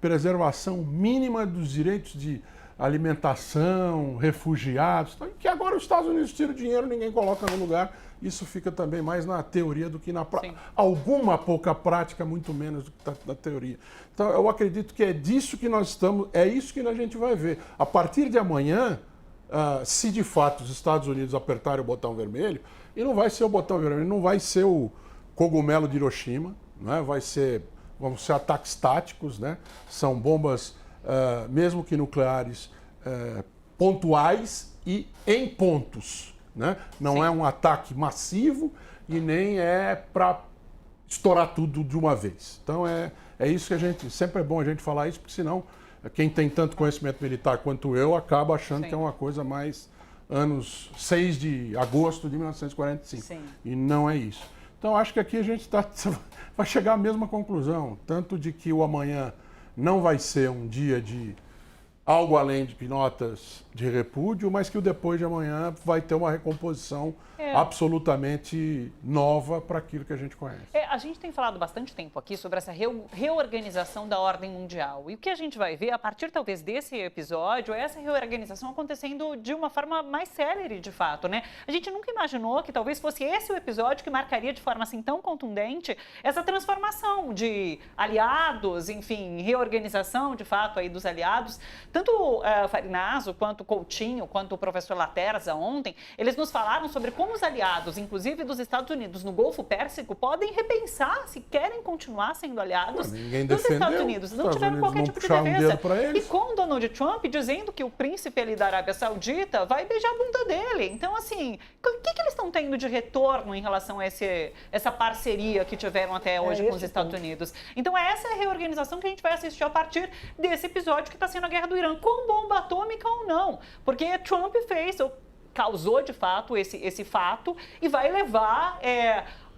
[SPEAKER 5] preservação mínima dos direitos de alimentação, refugiados, que agora os Estados Unidos tiram dinheiro, ninguém coloca no lugar. Isso fica também mais na teoria do que na prática. Alguma pouca prática, muito menos do que está na teoria. Então, eu acredito que é disso que nós estamos, é isso que a gente vai ver. A partir de amanhã, se de fato os Estados Unidos apertarem o botão vermelho, e não vai ser o botão vermelho, não vai ser o cogumelo de Hiroshima, né? Vão ser ataques táticos, né? São bombas, mesmo que nucleares, pontuais e em pontos. Né? Não é um ataque massivo e nem é para estourar tudo de uma vez. Então é isso que a gente... Sempre é bom a gente falar isso, porque senão quem tem tanto conhecimento militar quanto eu acaba achando que é uma coisa mais anos 6 de agosto de 1945. Sim. E não é isso. Então acho que aqui a gente vai chegar à mesma conclusão, tanto de que o amanhã não vai ser um dia de algo além de notas de repúdio, mas que o depois de amanhã vai ter uma recomposição absolutamente nova para aquilo que a gente conhece.
[SPEAKER 1] A gente tem falado bastante tempo aqui sobre essa reorganização da ordem mundial. E o que a gente vai ver a partir, talvez, desse episódio é essa reorganização acontecendo de uma forma mais célere, de fato, né? A gente nunca imaginou que talvez fosse esse o episódio que marcaria de forma assim tão contundente essa transformação de aliados, enfim, reorganização, de fato, aí dos aliados. Tanto o Farinazzo, quanto o Coutinho, quanto o professor Laterza ontem, eles nos falaram sobre como os aliados, inclusive dos Estados Unidos, no Golfo Pérsico, podem repensar se querem continuar sendo aliados dos Estados Unidos. Não tiveram qualquer tipo de defesa. E com Donald Trump dizendo que o príncipe ali da Arábia Saudita vai beijar a bunda dele. Então, assim, o que eles estão tendo de retorno em relação a essa parceria que tiveram até hoje com os Estados Unidos? Então, essa é a reorganização que a gente vai assistir a partir desse episódio que está sendo a guerra do Irã, com bomba atômica ou não. Porque Trump causou, de fato, esse fato e vai levar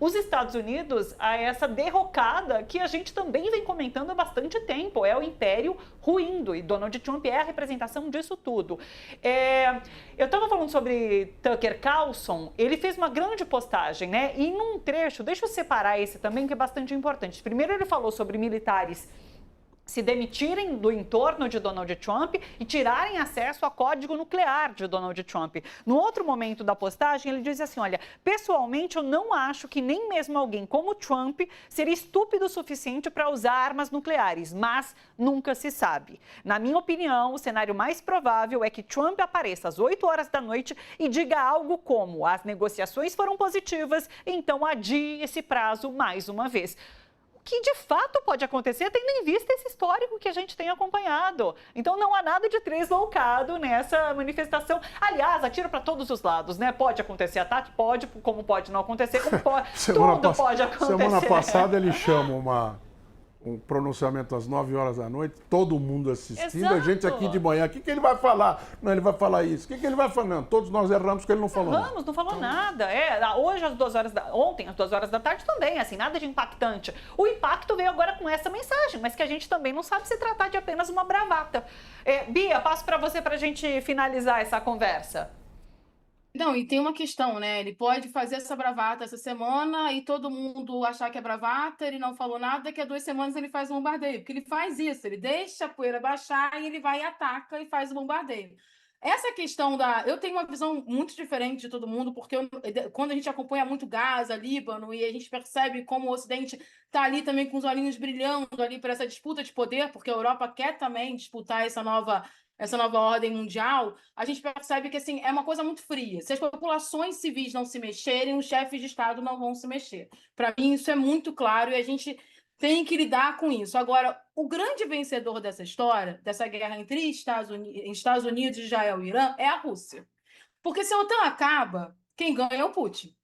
[SPEAKER 1] os Estados Unidos a essa derrocada que a gente também vem comentando há bastante tempo. É o império ruindo e Donald Trump é a representação disso tudo. Eu estava falando sobre Tucker Carlson, ele fez uma grande postagem, né? E num trecho, deixa eu separar esse também, que é bastante importante. Primeiro ele falou sobre militares se demitirem do entorno de Donald Trump e tirarem acesso a código nuclear de Donald Trump. No outro momento da postagem, ele diz assim, olha, pessoalmente eu não acho que nem mesmo alguém como Trump seria estúpido o suficiente para usar armas nucleares, mas nunca se sabe. Na minha opinião, o cenário mais provável é que Trump apareça às 8 horas da noite e diga algo como, as negociações foram positivas, então adie esse prazo mais uma vez. Que de fato pode acontecer, tendo em vista esse histórico que a gente tem acompanhado. Então não há nada de tresloucado nessa manifestação. Aliás, atira para todos os lados, né? Pode acontecer ataque? Pode, como pode não acontecer, como pode. Tudo pode acontecer.
[SPEAKER 5] Semana passada ele chama um pronunciamento às 9 horas da noite, todo mundo assistindo,
[SPEAKER 1] Exato.
[SPEAKER 5] a gente aqui de manhã. O que ele vai falar? Não, ele vai falar isso. O que ele vai falar? Não, todos nós erramos porque ele não falou nada.
[SPEAKER 1] Não falou nada. Hoje, ontem, às 2 horas da tarde também, assim, nada de impactante. O impacto veio agora com essa mensagem, mas que a gente também não sabe se tratar de apenas uma bravata. Bia, passo para você para a gente finalizar essa conversa.
[SPEAKER 6] Não, e tem uma questão, né? Ele pode fazer essa bravata essa semana e todo mundo achar que é bravata, ele não falou nada, daqui a 2 semanas ele faz um bombardeio. Porque ele faz isso, ele deixa a poeira baixar e ele vai e ataca e faz o bombardeio. Essa questão eu tenho uma visão muito diferente de todo mundo, porque quando a gente acompanha muito Gaza, Líbano, e a gente percebe como o Ocidente está ali também com os olhinhos brilhando ali para essa disputa de poder, porque a Europa quer também disputar essa nova ordem mundial, a gente percebe que assim, é uma coisa muito fria. Se as populações civis não se mexerem, os chefes de Estado não vão se mexer. Para mim, isso é muito claro e a gente tem que lidar com isso. Agora, o grande vencedor dessa história, dessa guerra entre Estados Unidos, Israel e Irã, é a Rússia. Porque se a OTAN acaba, quem ganha é o Putin.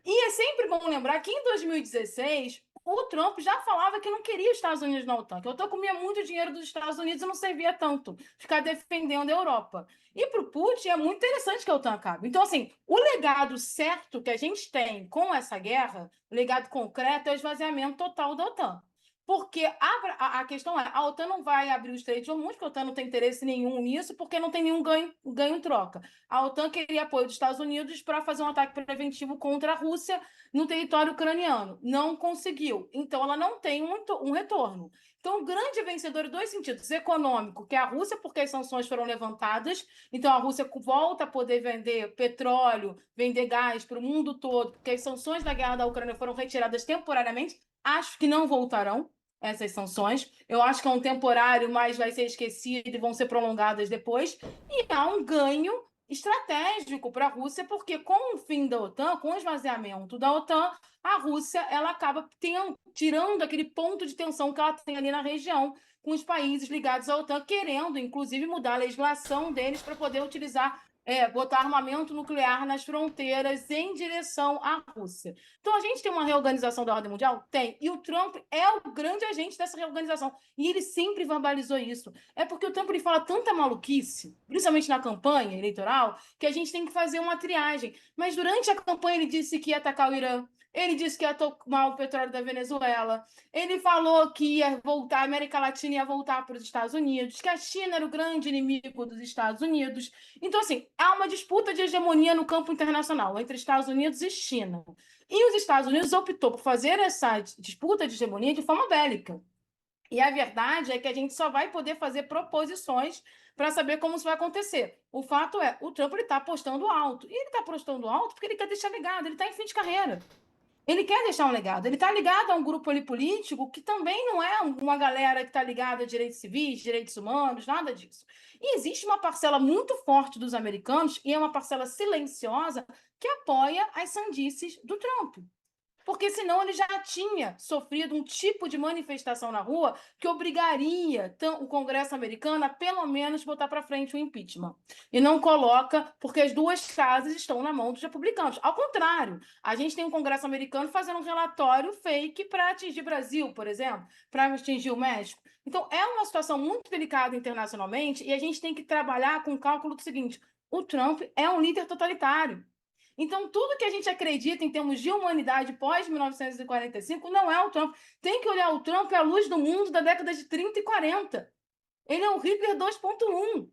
[SPEAKER 6] E é sempre bom lembrar que em 2016, o Trump já falava que não queria os Estados Unidos na OTAN, que a OTAN comia muito dinheiro dos Estados Unidos e não servia tanto ficar defendendo a Europa. E para o Putin é muito interessante que a OTAN acabe. Então, assim, o legado certo que a gente tem com essa guerra, o legado concreto, é o esvaziamento total da OTAN. Porque a questão é, a OTAN não vai abrir o Estreito de Hormuz, porque a OTAN não tem interesse nenhum nisso, porque não tem nenhum ganho em troca. A OTAN queria apoio dos Estados Unidos para fazer um ataque preventivo contra a Rússia no território ucraniano. Não conseguiu. Então, ela não tem um retorno. Então, o grande vencedor em 2 sentidos. Econômico, que é a Rússia, porque as sanções foram levantadas. Então, a Rússia volta a poder vender petróleo, vender gás para o mundo todo, porque as sanções da guerra da Ucrânia foram retiradas temporariamente. Acho que não voltarão essas sanções. Eu acho que é um temporário, mas vai ser esquecido e vão ser prolongadas depois. E há um ganho estratégico para a Rússia, porque com o fim da OTAN, com o esvaziamento da OTAN, a Rússia ela acaba tirando aquele ponto de tensão que ela tem ali na região, com os países ligados à OTAN, querendo, inclusive, mudar a legislação deles para poder utilizar botar armamento nuclear nas fronteiras em direção à Rússia. Então, a gente tem uma reorganização da ordem mundial? Tem. E o Trump é o grande agente dessa reorganização. E ele sempre verbalizou isso. É porque o Trump ele fala tanta maluquice, principalmente na campanha eleitoral, que a gente tem que fazer uma triagem. Mas durante a campanha ele disse que ia atacar o Irã. Ele disse que ia tomar o petróleo da Venezuela. Ele falou que ia voltar, a América Latina ia voltar para os Estados Unidos, que a China era o grande inimigo dos Estados Unidos. Então, assim, há uma disputa de hegemonia no campo internacional entre Estados Unidos e China. E os Estados Unidos optou por fazer essa disputa de hegemonia de forma bélica. E a verdade é que a gente só vai poder fazer proposições para saber como isso vai acontecer. O fato é, o Trump está apostando alto. E ele está apostando alto porque ele quer deixar legado, ele está em fim de carreira. Ele quer deixar um legado. Ele está ligado a um grupo ali político que também não é uma galera que está ligada a direitos civis, direitos humanos, nada disso. E existe uma parcela muito forte dos americanos, e é uma parcela silenciosa, que apoia as sandices do Trump. Porque senão ele já tinha sofrido um tipo de manifestação na rua que obrigaria o Congresso americano a pelo menos botar para frente o impeachment. E não coloca, porque as duas casas estão na mão dos republicanos. Ao contrário, a gente tem um Congresso americano fazendo um relatório fake para atingir o Brasil, por exemplo, para atingir o México. Então, é uma situação muito delicada internacionalmente e a gente tem que trabalhar com o cálculo do seguinte: o Trump é um líder totalitário. Então, tudo que a gente acredita em termos de humanidade pós-1945 não é o Trump. Tem que olhar o Trump à luz do mundo da década de 30 e 40. Ele é o Hitler 2.1.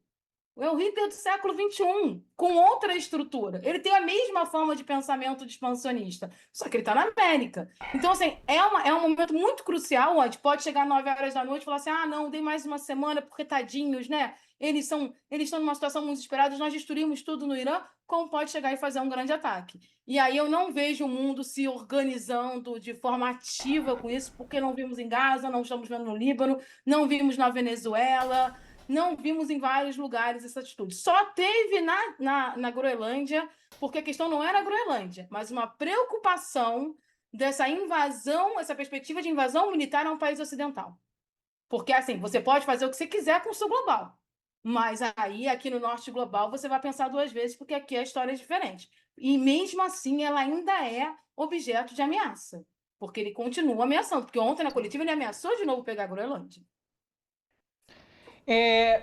[SPEAKER 6] É o Hitler do século XXI, com outra estrutura. Ele tem a mesma forma de pensamento de expansionista, só que ele está na América. Então, assim, é um momento muito crucial, onde pode chegar 9 horas da noite e falar assim, não, dei mais uma semana, porque tadinhos, né? Eles estão numa situação muito desesperada, nós destruímos tudo no Irã, como pode chegar e fazer um grande ataque? E aí eu não vejo o mundo se organizando de forma ativa com isso, porque não vimos em Gaza, não estamos vendo no Líbano, não vimos na Venezuela, não vimos em vários lugares essa atitude. Só teve na Groenlândia, porque a questão não era a Groenlândia, mas uma preocupação dessa invasão, essa perspectiva de invasão militar a um país ocidental. Porque, assim, você pode fazer o que você quiser com o sul global, mas aí, aqui no norte global, você vai pensar 2 vezes, porque aqui a história é diferente. E, mesmo assim, ela ainda é objeto de ameaça, porque ele continua ameaçando, porque ontem, na coletiva, ele ameaçou de novo pegar a Groenlândia.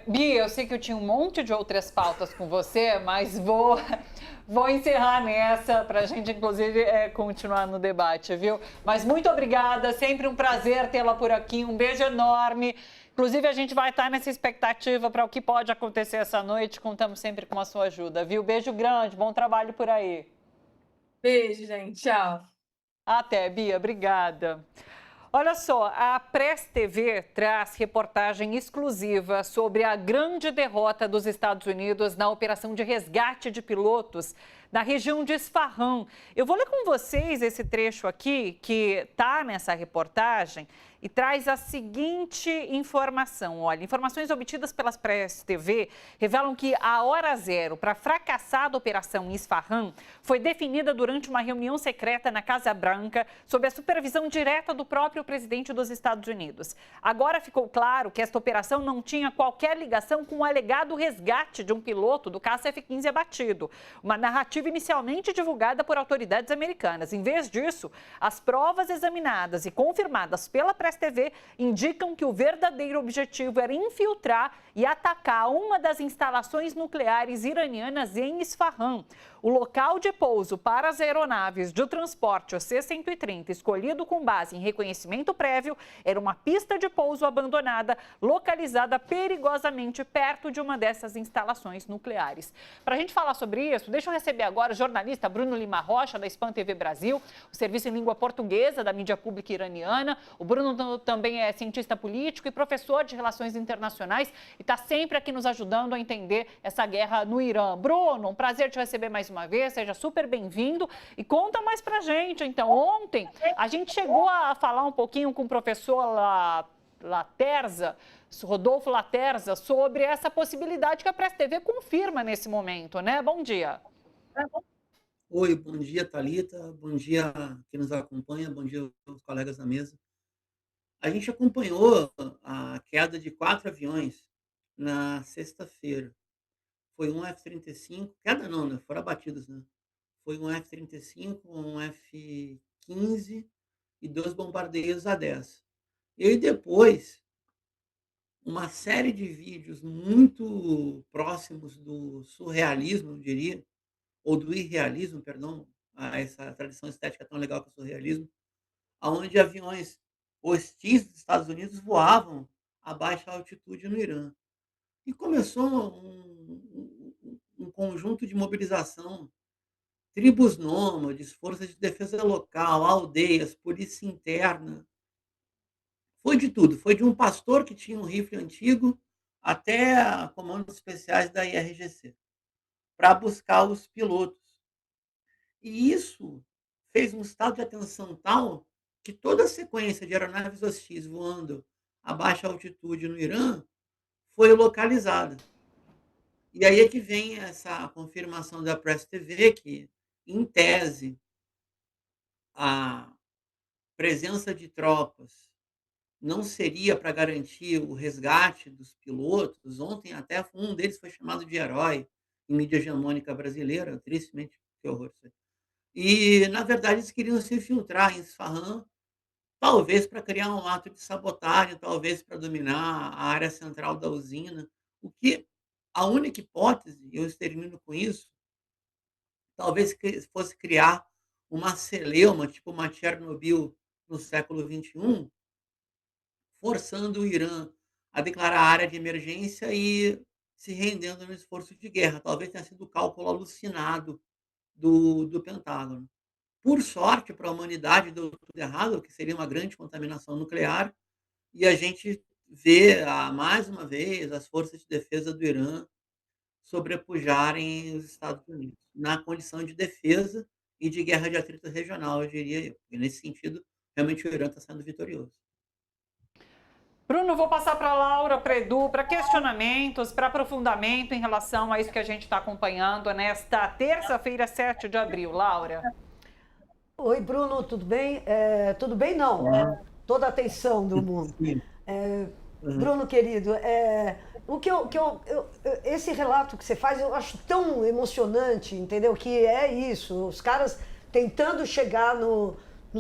[SPEAKER 1] Bia, eu sei que eu tinha um monte de outras pautas com você, mas vou encerrar nessa para a gente, inclusive, continuar no debate, viu? Mas muito obrigada, sempre um prazer tê-la por aqui, um beijo enorme. Inclusive, a gente vai estar nessa expectativa para o que pode acontecer essa noite, contamos sempre com a sua ajuda, viu? Beijo grande, bom trabalho por aí.
[SPEAKER 6] Beijo, gente, tchau.
[SPEAKER 1] Até, Bia, obrigada. Olha só, a Press TV traz reportagem exclusiva sobre a grande derrota dos Estados Unidos na operação de resgate de pilotos na região de Isfahan. Eu vou ler com vocês esse trecho aqui que está nessa reportagem e traz a seguinte informação. Olha, informações obtidas pelas Press TV revelam que a hora zero para a fracassada operação em Isfahan foi definida durante uma reunião secreta na Casa Branca sob a supervisão direta do próprio presidente dos Estados Unidos. Agora ficou claro que esta operação não tinha qualquer ligação com o alegado resgate de um piloto do caça F-15 abatido, uma narrativa inicialmente divulgada por autoridades americanas. Em vez disso, as provas examinadas e confirmadas pela Press TV indicam que o verdadeiro objetivo era infiltrar e atacar uma das instalações nucleares iranianas em Isfahan. O local de pouso para as aeronaves de transporte C-130, escolhido com base em reconhecimento prévio, era uma pista de pouso abandonada, localizada perigosamente perto de uma dessas instalações nucleares. Para a gente falar sobre isso, deixa eu receber agora o jornalista Bruno Lima Rocha, da Spam TV Brasil, o serviço em língua portuguesa da mídia pública iraniana. O Bruno também é cientista político e professor de relações internacionais e está sempre aqui nos ajudando a entender essa guerra no Irã. Bruno, um prazer te receber mais uma vez, seja super bem-vindo e conta mais pra gente. Então, ontem a gente chegou a falar um pouquinho com o professor Laterza, Rodolfo Laterza, sobre essa possibilidade que a Press TV confirma nesse momento, né? Bom dia.
[SPEAKER 7] Oi, bom dia, Thalita, bom dia quem nos acompanha, bom dia aos colegas da mesa. A gente acompanhou a queda de 4 aviões na sexta-feira. Foi um F-35, queda não, né? Foram abatidos, né? Foi um F-35, um F-15 e 2 bombardeiros A-10. E aí depois, uma série de vídeos muito próximos do surrealismo, eu diria, ou do irrealismo, perdão, a essa tradição estética tão legal que é o surrealismo, onde aviões hostis dos Estados Unidos voavam a baixa altitude no Irã. E começou um conjunto de mobilização, tribos nômades, forças de defesa local, aldeias, polícia interna. Foi de tudo, foi de um pastor que tinha um rifle antigo até comandos especiais da IRGC, para buscar os pilotos. E isso fez um estado de atenção tal que toda a sequência de aeronaves hostis voando a baixa altitude no Irã foi localizada. E aí é que vem essa confirmação da Press TV que, em tese, a presença de tropas não seria para garantir o resgate dos pilotos. Ontem até um deles foi chamado de herói em mídia hegemônica brasileira, tristemente, que horror isso aí. E, na verdade, eles queriam se infiltrar em Isfahan, talvez para criar um ato de sabotagem, talvez para dominar a área central da usina, o que a única hipótese, e eu termino com isso, talvez fosse criar uma celeuma, tipo uma Chernobyl no século XXI, forçando o Irã a declarar área de emergência e se rendendo no esforço de guerra. Talvez tenha sido o cálculo alucinado do Pentágono. Por sorte para a humanidade, deu tudo errado, que seria uma grande contaminação nuclear, e a gente vê, mais uma vez, as forças de defesa do Irã sobrepujarem os Estados Unidos, na condição de defesa e de guerra de atrito regional, eu diria eu. E nesse sentido, realmente o Irã está sendo vitorioso.
[SPEAKER 1] Bruno, vou passar para a Laura, para Edu, para questionamentos, para aprofundamento em relação a isso que a gente está acompanhando nesta terça-feira, 7 de abril. Laura.
[SPEAKER 4] Oi, Bruno, tudo bem? Tudo bem, não. Toda a atenção do mundo. Bruno, querido, esse relato que você faz, eu acho tão emocionante, entendeu? Que é isso, os caras tentando chegar no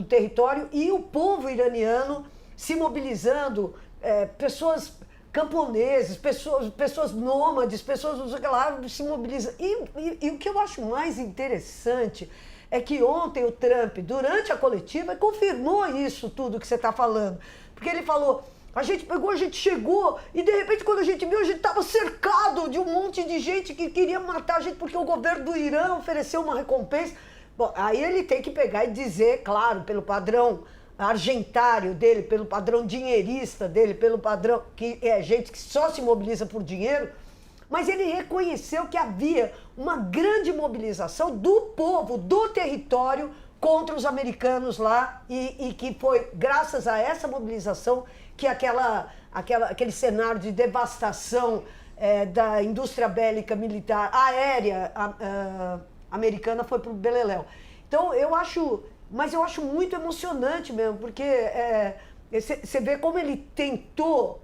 [SPEAKER 4] território e o povo iraniano se mobilizando, pessoas camponeses, pessoas nômades, pessoas lá se mobilizam. E o que eu acho mais interessante é que ontem o Trump, durante a coletiva, confirmou isso tudo que você está falando. Porque ele falou, a gente chegou, e de repente quando a gente viu, a gente estava cercado de um monte de gente que queria matar a gente porque o governo do Irã ofereceu uma recompensa. Bom, aí ele tem que pegar e dizer, claro, pelo padrão argentário dele, pelo padrão dinheirista dele, pelo padrão que é gente que só se mobiliza por dinheiro, mas ele reconheceu que havia uma grande mobilização do povo, do território contra os americanos lá e que foi graças a essa mobilização que aquele cenário de devastação da indústria bélica militar aérea americana foi para o beleléu. Então eu acho muito emocionante mesmo, porque você vê como ele tentou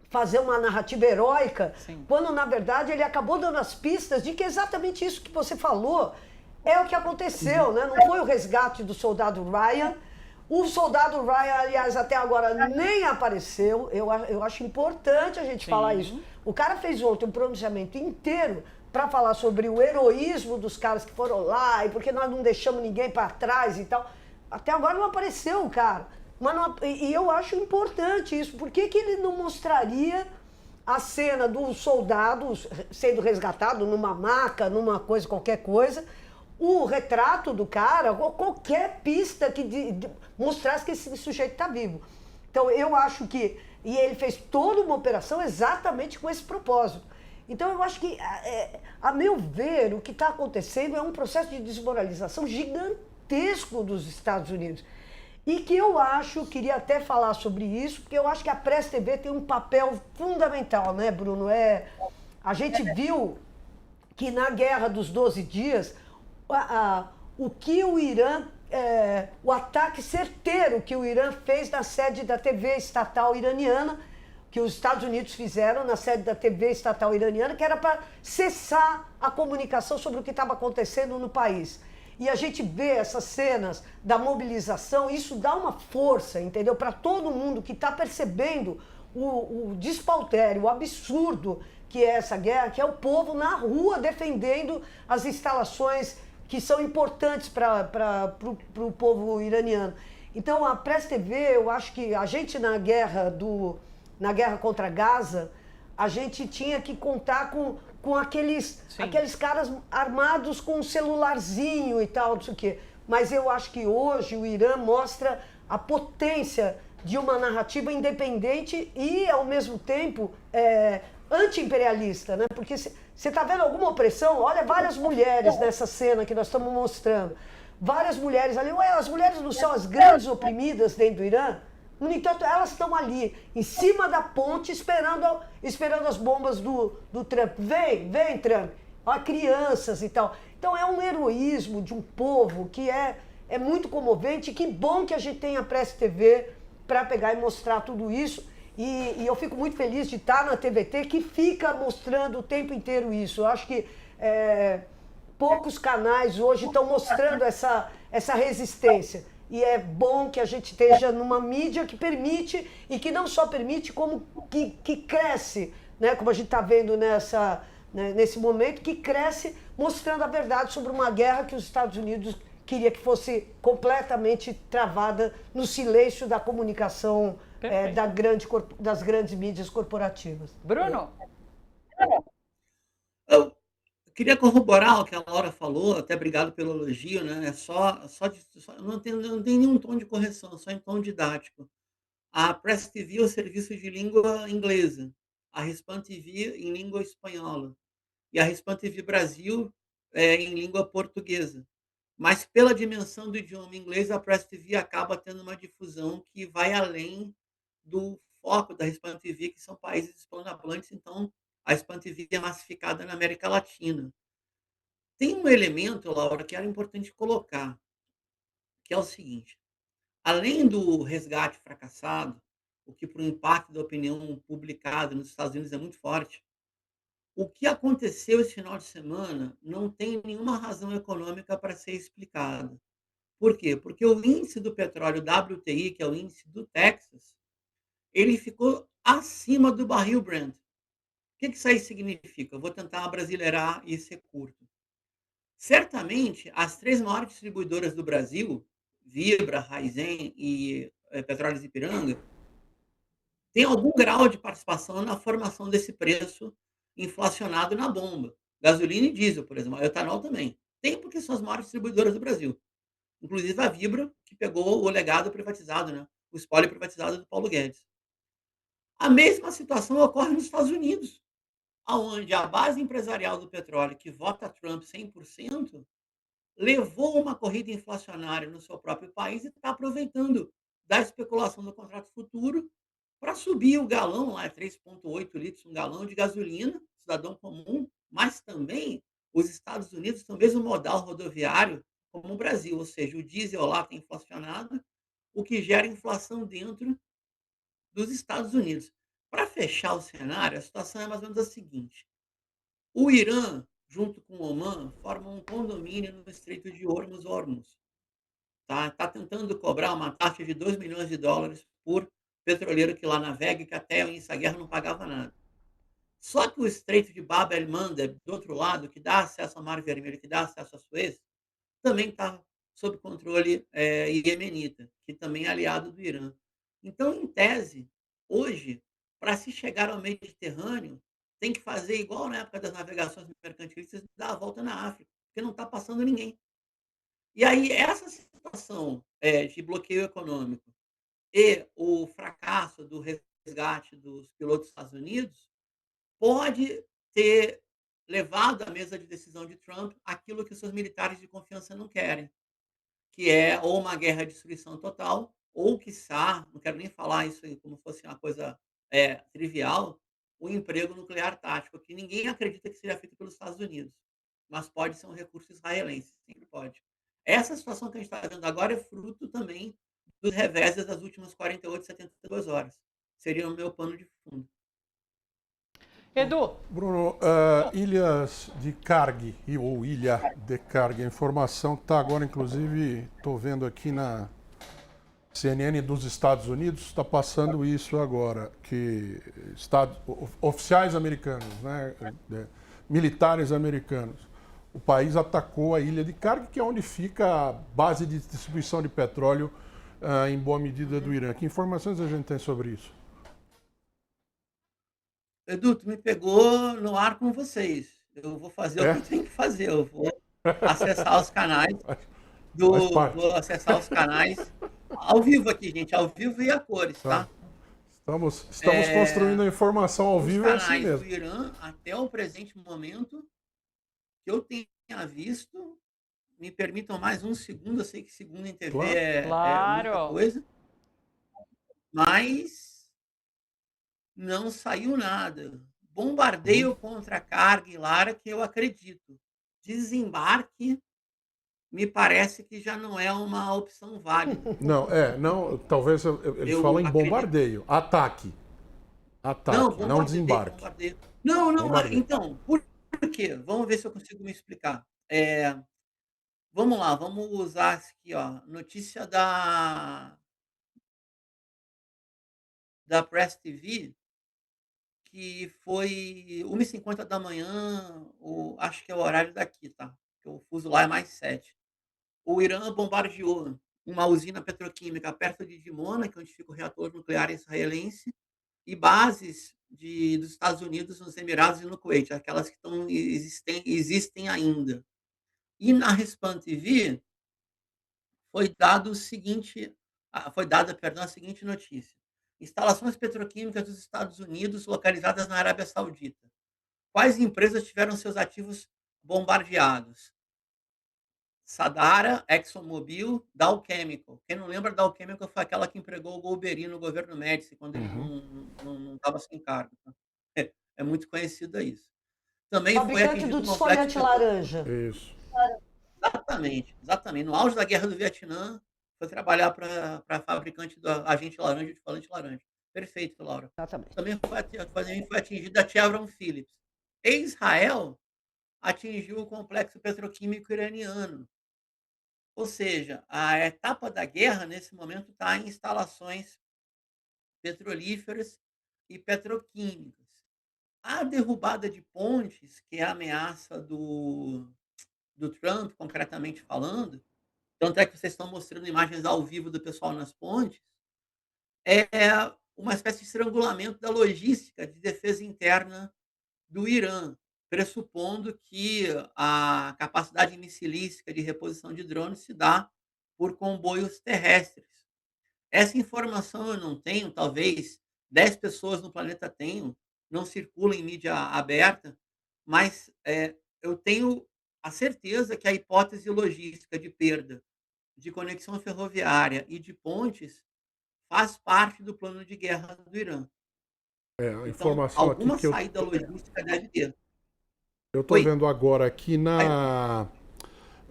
[SPEAKER 4] fazer uma narrativa heróica, sim, quando na verdade ele acabou dando as pistas de que exatamente isso que você falou é o que aconteceu, né? Não foi o resgate do soldado Ryan. O soldado Ryan, aliás, até agora nem apareceu. Eu acho importante a gente, sim, falar isso. O cara fez ontem um pronunciamento inteiro para falar sobre o heroísmo dos caras que foram lá e porque nós não deixamos ninguém para trás e tal. Até agora não apareceu o cara. E eu acho importante isso. Por que ele não mostraria a cena do soldado sendo resgatado numa maca, numa coisa, qualquer coisa, o retrato do cara, ou qualquer pista que mostrasse que esse sujeito está vivo. Então eu acho que... E ele fez toda uma operação exatamente com esse propósito. Então eu acho que, a meu ver, o que está acontecendo é um processo de desmoralização gigantesco dos Estados Unidos. E que eu acho, queria até falar sobre isso, porque eu acho que a Press TV tem um papel fundamental, né, Bruno? A gente viu que na Guerra dos 12 Dias, o que o Irã, o ataque certeiro que o Irã fez na sede da TV estatal iraniana, que os Estados Unidos fizeram na sede da TV estatal iraniana, que era para cessar a comunicação sobre o que estava acontecendo no país. E a gente vê essas cenas da mobilização, isso dá uma força, entendeu? Para todo mundo que está percebendo o despautério, o absurdo que é essa guerra, que é o povo na rua defendendo as instalações que são importantes para o povo iraniano. Então, a Press TV, eu acho que a gente na guerra contra Gaza, a gente tinha que contar com aqueles caras armados com um celularzinho e tal, não sei o quê. Mas eu acho que hoje o Irã mostra a potência de uma narrativa independente e, ao mesmo tempo, anti-imperialista, né? Porque você está vendo alguma opressão? Olha, várias mulheres nessa cena que nós estamos mostrando. Várias mulheres ali. Ué, as mulheres não são as grandes oprimidas dentro do Irã? No entanto, elas estão ali, em cima da ponte, esperando as bombas do Trump. Vem, Trump. Ó, crianças e tal. Então, é um heroísmo de um povo que é muito comovente. Que bom que a gente tem a Press TV para pegar e mostrar tudo isso. E eu fico muito feliz de estar na TVT, que fica mostrando o tempo inteiro isso. Eu acho que poucos canais hoje estão mostrando essa resistência. E é bom que a gente esteja numa mídia que permite, e que não só permite, como que cresce, né? Como a gente está vendo nesse momento, que cresce mostrando a verdade sobre uma guerra que os Estados Unidos queria que fosse completamente travada no silêncio da comunicação das grandes mídias corporativas.
[SPEAKER 1] Bruno?
[SPEAKER 7] Eu queria corroborar o que a Laura falou, até obrigado pelo elogio, né, não tem nenhum tom de correção, só em tom didático. A Press TV é o serviço de língua inglesa, a Respan TV em língua espanhola e a Respan TV Brasil, em língua portuguesa. Mas pela dimensão do idioma inglês, a Press TV acaba tendo uma difusão que vai além do foco da Respan TV, que são países hispanohablantes, então a Respan TV é massificada na América Latina. Tem um elemento, Laura, que era importante colocar, que é o seguinte: além do resgate fracassado, o que para o impacto da opinião publicada nos Estados Unidos é muito forte, o que aconteceu esse final de semana não tem nenhuma razão econômica para ser explicado. Por quê? Porque o índice do petróleo WTI, que é o índice do Texas, ele ficou acima do barril Brent. O que isso aí significa? Eu vou tentar abrasileirar e ser curto. Certamente, as 3 maiores distribuidoras do Brasil, Vibra, Raizen e Petróleos Ipiranga, têm algum grau de participação na formação desse preço inflacionado na bomba. Gasolina e diesel, por exemplo, etanol também. Tem, porque são as maiores distribuidoras do Brasil. Inclusive a Vibra, que pegou o legado privatizado, né, o espólio privatizado do Paulo Guedes. A mesma situação ocorre nos Estados Unidos, aonde a base empresarial do petróleo, que vota Trump 100%, levou uma corrida inflacionária no seu próprio país e está aproveitando da especulação do contrato futuro para subir o galão, lá é 3,8 litros um galão de gasolina, cidadão comum, mas também os Estados Unidos têm o mesmo modal rodoviário como o Brasil, ou seja, o diesel lá está inflacionado, o que gera inflação dentro dos Estados Unidos. Para fechar o cenário, a situação é mais ou menos a seguinte: o Irã, junto com o Omã, formam um condomínio no Estreito de Hormuz. Tá tentando cobrar uma taxa de $2 milhões por petroleiro que lá navega e que até o início da guerra não pagava nada. Só que o Estreito de Bab el-Mandeb, do outro lado, que dá acesso ao Mar Vermelho, que dá acesso a Suez, também está sob controle, iemenita, que também é aliado do Irã. Então, em tese, hoje, para se chegar ao Mediterrâneo, tem que fazer igual na época das navegações mercantilistas, dar a volta na África, porque não está passando ninguém. E aí essa situação, de bloqueio econômico e o fracasso do resgate dos pilotos dos Estados Unidos, pode ter levado à mesa de decisão de Trump aquilo que os seus militares de confiança não querem, que é ou uma guerra de destruição total, ou quiçá, não quero nem falar isso aí como fosse uma coisa, trivial, o emprego nuclear tático, que ninguém acredita que seja feito pelos Estados Unidos, mas pode ser um recurso israelense, sempre pode. Essa situação que a gente está vendo agora é fruto também dos reveses das últimas 48, 72 horas. Seria o meu pano de fundo.
[SPEAKER 1] Edu,
[SPEAKER 5] Bruno, ilhas de Karg, ou ilha de Karg, a informação está agora, inclusive, estou vendo aqui na CNN dos Estados Unidos, está passando isso agora, que oficiais americanos, né, militares americanos, o país atacou a ilha de Karg, que é onde fica a base de distribuição de petróleo, em boa medida, do Irã. Que informações a gente tem sobre isso?
[SPEAKER 7] Edu, tu me pegou no ar com vocês. Eu vou fazer o que eu tenho que fazer. Eu vou acessar os canais vou acessar os canais ao vivo aqui, gente, ao vivo e a cores, tá?
[SPEAKER 5] Estamos construindo a informação ao vivo, é assim
[SPEAKER 7] canais
[SPEAKER 5] mesmo.
[SPEAKER 7] do Irã, até o presente momento, que eu tenha visto, me permitam mais um segundo, eu sei que segundo em TV
[SPEAKER 5] Claro.
[SPEAKER 7] é muita
[SPEAKER 1] Claro.
[SPEAKER 7] coisa, mas não saiu nada. Bombardeio contra Karg e Lara, que eu acredito. Desembarque, me parece que já não é uma opção válida.
[SPEAKER 5] Não, talvez ele
[SPEAKER 7] Eu
[SPEAKER 5] fala em
[SPEAKER 7] acredito.
[SPEAKER 5] bombardeio, ataque. Ataque, não desembarque.
[SPEAKER 7] Bombardeio. Não,
[SPEAKER 5] Bombardeio.
[SPEAKER 7] então, por quê? Vamos ver se eu consigo me explicar. Vamos lá, vamos usar isso aqui, ó, notícia da Press TV, que foi 1h50 da manhã, acho que é o horário daqui, tá? Porque o fuso lá é mais 7. O Irã bombardeou uma usina petroquímica perto de Dimona, que é onde fica o reator nuclear israelense, e bases dos Estados Unidos nos Emirados e no Kuwait, aquelas que existem ainda. E na Respan TV foi dada, perdão, a seguinte notícia: instalações petroquímicas dos Estados Unidos localizadas na Arábia Saudita. Quais empresas tiveram seus ativos bombardeados? Sadara, ExxonMobil, Dow Chemical. Quem não lembra, Dow Chemical foi aquela que empregou o Golbery no governo Médici, quando ele não estava sem cargo. Tá? É muito conhecido isso. Também foi
[SPEAKER 4] Fabricante
[SPEAKER 7] atingido
[SPEAKER 4] do
[SPEAKER 7] um complexo
[SPEAKER 4] desfolhante laranja.
[SPEAKER 5] Isso.
[SPEAKER 7] Exatamente, exatamente. No auge da guerra do Vietnã, foi trabalhar para a fabricante do agente laranja e desfolhante laranja. Perfeito, Laura.
[SPEAKER 4] Exatamente.
[SPEAKER 7] Também foi atingida a Chevron Phillips. E Israel atingiu o complexo petroquímico iraniano. Ou seja, a etapa da guerra, nesse momento, está em instalações petrolíferas e petroquímicas. A derrubada de pontes, que é a ameaça do Trump, concretamente falando, tanto é que vocês estão mostrando imagens ao vivo do pessoal nas pontes, é uma espécie de estrangulamento da logística de defesa interna do Irã, pressupondo que a capacidade missilística de reposição de drones se dá por comboios terrestres. Essa informação eu não tenho, talvez 10 pessoas no planeta tenham, não circula em mídia aberta, mas eu tenho a certeza que a hipótese logística de perda de conexão ferroviária e de pontes faz parte do plano de guerra do Irã.
[SPEAKER 5] A
[SPEAKER 7] Então,
[SPEAKER 5] informação aqui
[SPEAKER 7] alguma
[SPEAKER 5] que eu
[SPEAKER 7] saída logística deve ter.
[SPEAKER 5] estou
[SPEAKER 7] Oi.
[SPEAKER 5] vendo agora aqui
[SPEAKER 7] Aí,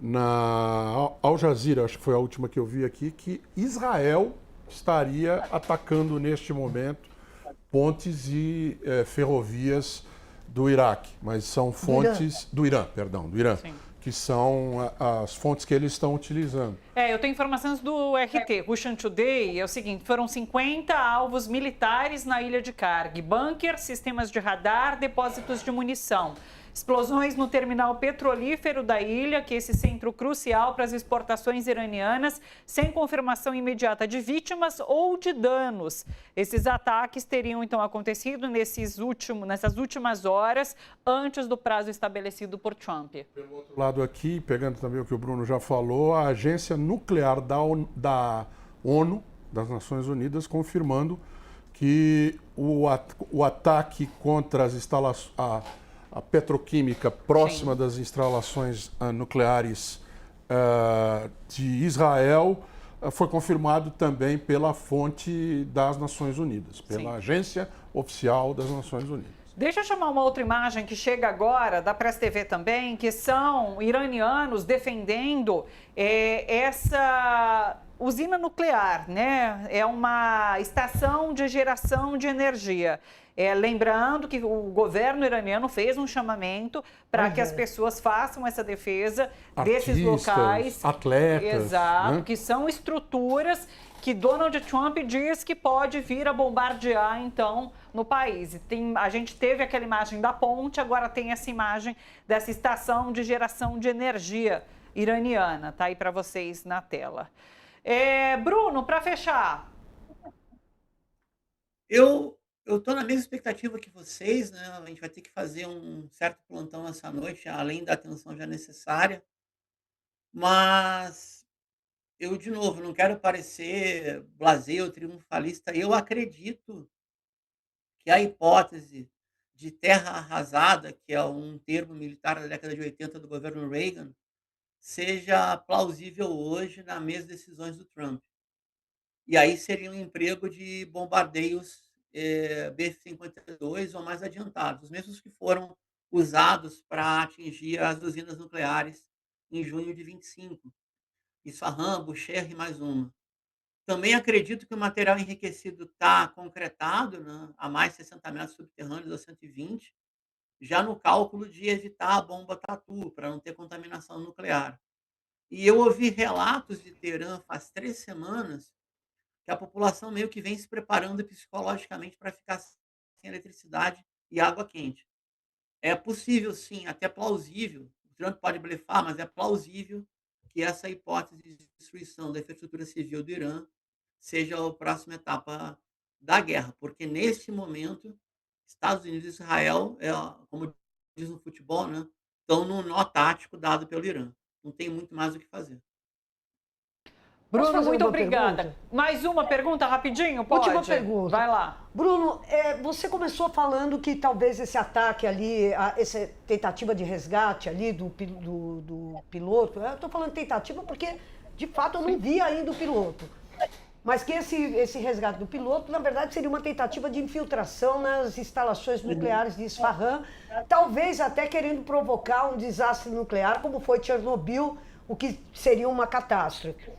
[SPEAKER 5] na Al Jazeera, acho que foi a última que eu vi aqui, que Israel estaria atacando neste momento pontes e ferrovias do Iraque, mas são fontes do Irã,
[SPEAKER 1] Sim.
[SPEAKER 5] que são as fontes que eles estão utilizando.
[SPEAKER 1] Eu tenho informações do RT, Russian Today, é o seguinte, foram 50 alvos militares na ilha de Karg, bunker, sistemas de radar, depósitos de munição. Explosões no terminal petrolífero da ilha, que é esse centro crucial para as exportações iranianas, sem confirmação imediata de vítimas ou de danos. Esses ataques teriam, então, acontecido nessas últimas horas, antes do prazo estabelecido por Trump.
[SPEAKER 5] Pelo outro lado aqui, pegando também o que o Bruno já falou, a agência nuclear da ONU, das Nações Unidas, confirmando que o ataque contra as instalações, a petroquímica próxima das instalações nucleares de Israel foi confirmado também pela fonte das Nações Unidas, pela agência oficial das Nações Unidas.
[SPEAKER 1] Deixa eu chamar uma outra imagem que chega agora, da Press TV também, que são iranianos defendendo essa usina nuclear, né? É uma estação de geração de energia. Lembrando que o governo iraniano fez um chamamento para que as pessoas façam essa defesa desses locais.
[SPEAKER 5] Atletas.
[SPEAKER 1] Exato,
[SPEAKER 5] né?
[SPEAKER 1] que são estruturas que Donald Trump diz que pode vir a bombardear, então, no país. A gente teve aquela imagem da ponte, agora tem essa imagem dessa estação de geração de energia iraniana. Tá aí para vocês na tela. Bruno, para fechar.
[SPEAKER 7] Eu estou na mesma expectativa que vocês, né? A gente vai ter que fazer um certo plantão essa noite, além da atenção já necessária. Mas eu, de novo, não quero parecer blasé ou triunfalista. Eu acredito que a hipótese de terra arrasada, que é um termo militar da década de 80 do governo Reagan, seja plausível hoje nas mesmas decisões do Trump. E aí seria um emprego de bombardeios B-52 ou mais adiantados, os mesmos que foram usados para atingir as usinas nucleares em junho de 25. Isfahan, Bushehr e mais uma. Também acredito que o material enriquecido está concretado, né, a mais 60 metros subterrâneos ou 120, já no cálculo de evitar a bomba Tatu, para não ter contaminação nuclear. E eu ouvi relatos de Teherã faz 3 semanas que a população meio que vem se preparando psicologicamente para ficar sem eletricidade e água quente. É possível, sim, até plausível, o Trump pode blefar, mas é plausível que essa hipótese de destruição da infraestrutura civil do Irã seja a próxima etapa da guerra, porque neste momento, Estados Unidos e Israel, como diz no futebol, né, estão no nó tático dado pelo Irã. Não tem muito mais o que fazer.
[SPEAKER 4] Posso
[SPEAKER 1] Bruno,
[SPEAKER 4] fazer
[SPEAKER 1] muito
[SPEAKER 4] uma
[SPEAKER 1] obrigada.
[SPEAKER 4] pergunta?
[SPEAKER 1] Mais uma pergunta rapidinho, pode?
[SPEAKER 4] Última pergunta.
[SPEAKER 1] Vai lá.
[SPEAKER 4] Bruno, você começou falando que talvez esse ataque ali, essa tentativa de resgate ali do piloto, eu estou falando tentativa porque, de fato, eu não vi ainda o piloto. Mas que esse resgate do piloto, na verdade, seria uma tentativa de infiltração nas instalações nucleares de Isfahan, talvez até querendo provocar um desastre nuclear, como foi Chernobyl, o que seria uma catástrofe.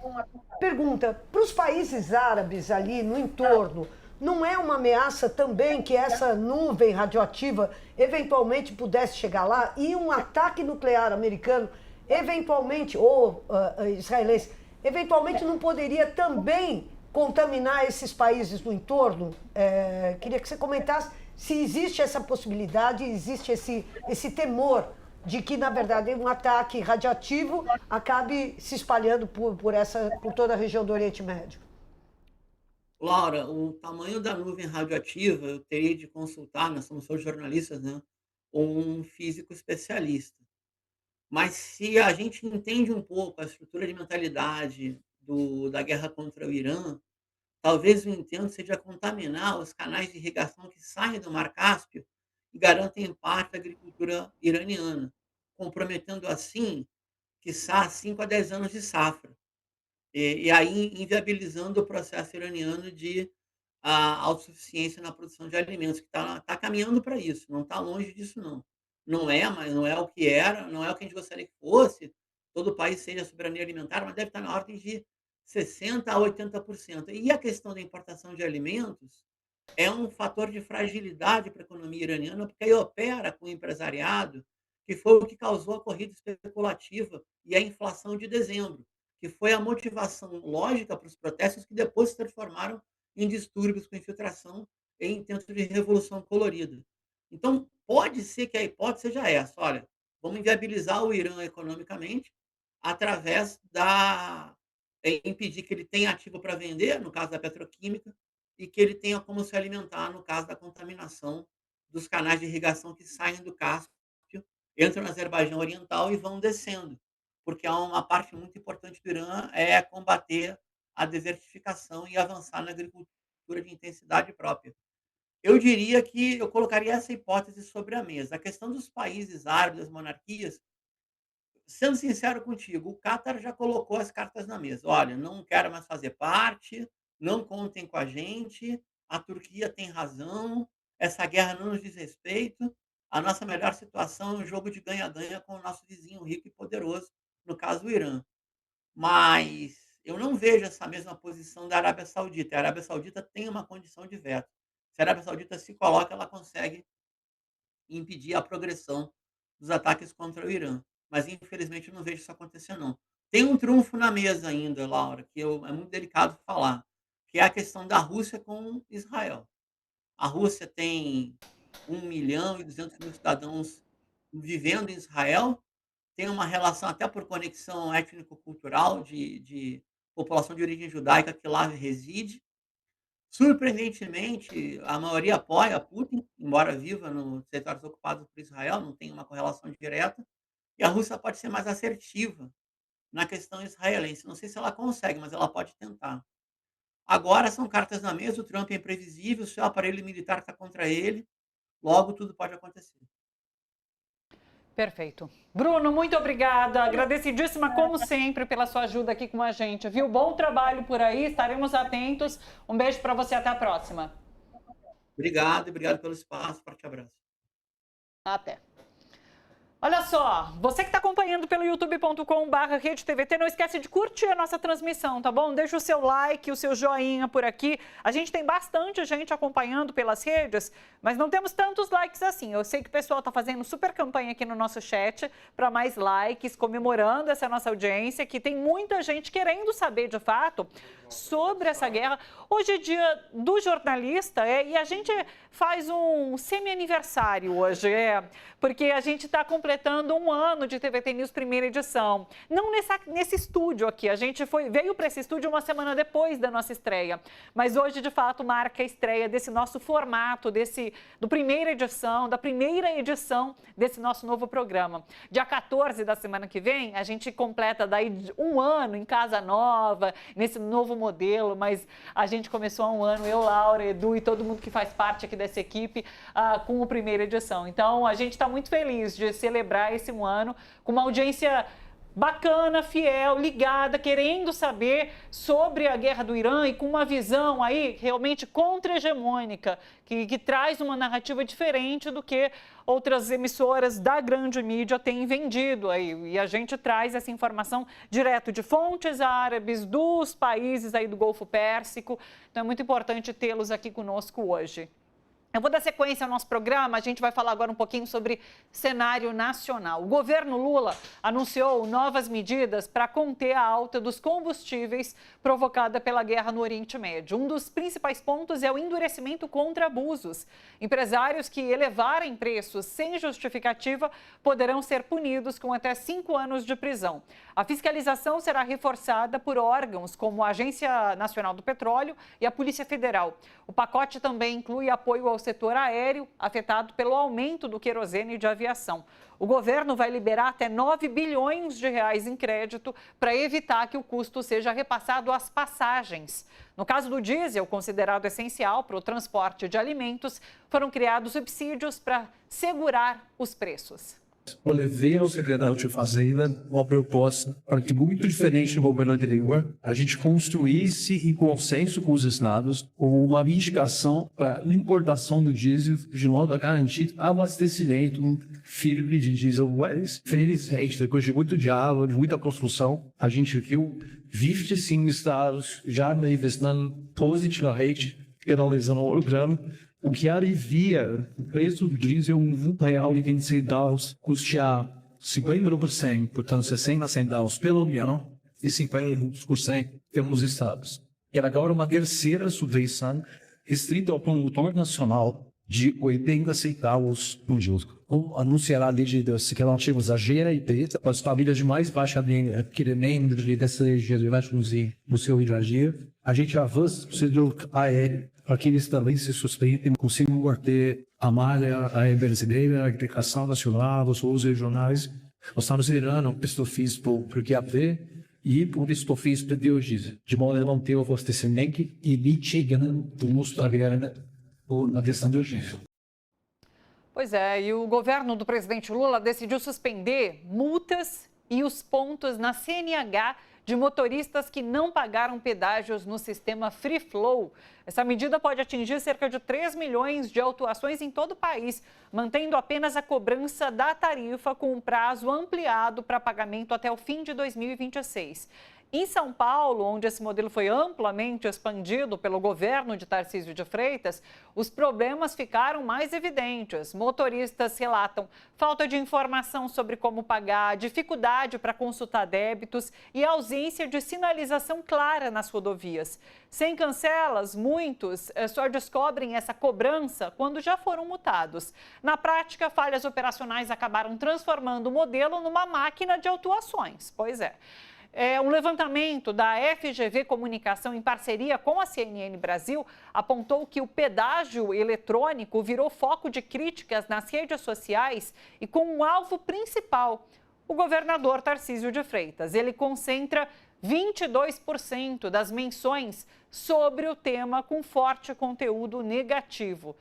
[SPEAKER 4] Pergunta, para os países árabes ali no entorno, não é uma ameaça também que essa nuvem radioativa eventualmente pudesse chegar lá e um ataque nuclear americano, eventualmente, ou israelense, eventualmente não poderia também contaminar esses países no entorno? Queria que você comentasse se existe essa possibilidade, existe esse temor de que, na verdade, um ataque radioativo acabe se espalhando por toda a região do Oriente Médio.
[SPEAKER 7] Laura, o tamanho da nuvem radioativa eu teria de consultar, nós somos todos jornalistas, né, um físico especialista. Mas se a gente entende um pouco a estrutura de mentalidade da guerra contra o Irã, talvez o intento seja contaminar os canais de irrigação que saem do Mar Cáspio e garantem parte da agricultura iraniana, comprometendo assim, quiçá, 5 a 10 anos de safra. E aí inviabilizando o processo iraniano de autossuficiência na produção de alimentos, que está caminhando para isso, não está longe disso não. Mas não é o que era, não é o que a gente gostaria que fosse, todo o país seja soberania alimentar, mas deve estar na ordem de 60% a 80%. E a questão da importação de alimentos é um fator de fragilidade para a economia iraniana, porque aí opera com o empresariado, que foi o que causou a corrida especulativa e a inflação de dezembro, que foi a motivação lógica para os protestos que depois se transformaram em distúrbios com infiltração e intentos de revolução colorida. Então, pode ser que a hipótese seja essa: olha, vamos inviabilizar o Irã economicamente através impedir que ele tenha ativo para vender, no caso da petroquímica, e que ele tenha como se alimentar, no caso da contaminação dos canais de irrigação que saem do Cáspio, entram no Azerbaijão Oriental e vão descendo, porque há uma parte muito importante do Irã é combater a desertificação e avançar na agricultura de intensidade própria. Eu diria que eu colocaria essa hipótese sobre a mesa. A questão dos países árabes, das monarquias, sendo sincero contigo, o Catar já colocou as cartas na mesa. Olha, não quero mais fazer parte, não contem com a gente, a Turquia tem razão, essa guerra não nos diz respeito, a nossa melhor situação é um jogo de ganha-ganha com o nosso vizinho rico e poderoso, no caso o Irã. Mas eu não vejo essa mesma posição da Arábia Saudita. A Arábia Saudita tem uma condição de veto. Se a Arábia Saudita se coloca, ela consegue impedir a progressão dos ataques contra o Irã. Mas, infelizmente, eu não vejo isso acontecer, não. Tem um trunfo na mesa ainda, Laura, que é muito delicado falar, que é a questão da Rússia com Israel. A Rússia tem 1.200.000 cidadãos vivendo em Israel, tem uma relação até por conexão étnico-cultural de população de origem judaica que lá reside. Surpreendentemente, a maioria apoia Putin, embora viva nos territórios ocupados por Israel, não tem uma correlação direta, e a Rússia pode ser mais assertiva na questão israelense. Não sei se ela consegue, mas ela pode tentar. Agora são cartas na mesa, o Trump é imprevisível, o seu aparelho militar está contra ele, logo tudo pode acontecer.
[SPEAKER 1] Perfeito. Bruno, muito obrigada. Agradecidíssima, como sempre, pela sua ajuda aqui com a gente, viu? Bom trabalho por aí, estaremos atentos. Um beijo para você, até a próxima.
[SPEAKER 7] Obrigado pelo espaço. Forte abraço.
[SPEAKER 1] Até. Olha só, você que está acompanhando pelo youtube.com/RedeTVT, não esquece de curtir a nossa transmissão, tá bom? Deixa o seu like, o seu joinha por aqui. A gente tem bastante gente acompanhando pelas redes, mas não temos tantos likes assim. Eu sei que o pessoal está fazendo super campanha aqui no nosso chat para mais likes, comemorando essa nossa audiência, que tem muita gente querendo saber, de fato, sobre essa guerra. Hoje é dia do jornalista e a gente faz um semi-aniversário hoje, porque a gente está completando um ano de TVT News primeira edição. Não nesse estúdio aqui, a gente veio para esse estúdio uma semana depois da nossa estreia, mas hoje, de fato, marca a estreia desse nosso formato, da primeira edição desse nosso novo programa. Dia 14 da semana que vem, a gente completa daí um ano em casa nova, nesse novo modelo, mas a gente começou há um ano, eu, Laura, Edu e todo mundo que faz parte aqui dessa equipe, com a primeira edição. Então, a gente está muito feliz de celebrar esse um ano com uma audiência bacana, fiel, ligada, querendo saber sobre a guerra do Irã e com uma visão aí realmente contra-hegemônica, que traz uma narrativa diferente do que outras emissoras da grande mídia têm vendido aí. E a gente traz essa informação direto de fontes árabes, dos países aí do Golfo Pérsico. Então é muito importante tê-los aqui conosco hoje. Eu vou dar sequência ao nosso programa, a gente vai falar agora um pouquinho sobre cenário nacional. O governo Lula anunciou novas medidas para conter a alta dos combustíveis provocada pela guerra no Oriente Médio. Um dos principais pontos é o endurecimento contra abusos. Empresários que elevarem preços sem justificativa poderão ser punidos com até 5 anos de prisão. A fiscalização será reforçada por órgãos como a Agência Nacional do Petróleo e a Polícia Federal. O pacote também inclui apoio ao setor aéreo, afetado pelo aumento do querosene de aviação. O governo vai liberar até 9 bilhões de reais em crédito para evitar que o custo seja repassado às passagens. No caso do diesel, considerado essencial para o transporte de alimentos, foram criados subsídios para segurar os preços.
[SPEAKER 8] Eu levei ao secretário de Fazenda uma proposta para que, muito diferente do governo anterior, a gente construísse em consenso com os estados uma indicação para a importação do diesel de modo a garantir abastecimento firme de diesel. Mas, felizmente, depois de muito diálogo, de muita construção, a gente viu 25 estados já manifestando positivamente, penalizando o programa, o que alivia o preço do diesel em R$1,20, custear 50%, portanto 60 centavos pela União e 50% pelos estados. E agora uma terceira subvenção restrita ao produtor nacional de 80 centavos por diesel. Como anunciará a lei de relativos à GNP, para as famílias de mais baixa renda, que nem dessa energia vai reduzir o seu dia a dia, a gente avança o setor aéreo para que eles também se sustentem, consigam manter a malha aérea brasileira, a agregação nacional, os voos regionais. Nós estamos gerando um estofis para o QAP e um estofis para o biodiesel, de modo a manter o abastecimento e mitigando o custo da guerra na questão do diesel.
[SPEAKER 1] Pois é, e o governo do presidente Lula decidiu suspender multas e os pontos na CNH de motoristas que não pagaram pedágios no sistema Free Flow. Essa medida pode atingir cerca de 3 milhões de autuações em todo o país, mantendo apenas a cobrança da tarifa com um prazo ampliado para pagamento até o fim de 2026. Em São Paulo, onde esse modelo foi amplamente expandido pelo governo de Tarcísio de Freitas, os problemas ficaram mais evidentes. Motoristas relatam falta de informação sobre como pagar, dificuldade para consultar débitos e ausência de sinalização clara nas rodovias. Sem cancelas, muitos só descobrem essa cobrança quando já foram multados. Na prática, falhas operacionais acabaram transformando o modelo numa máquina de autuações. Pois é. Um levantamento da FGV Comunicação em parceria com a CNN Brasil apontou que o pedágio eletrônico virou foco de críticas nas redes sociais e com um alvo principal, o governador Tarcísio de Freitas. Ele concentra 22% das menções sobre o tema com forte conteúdo negativo.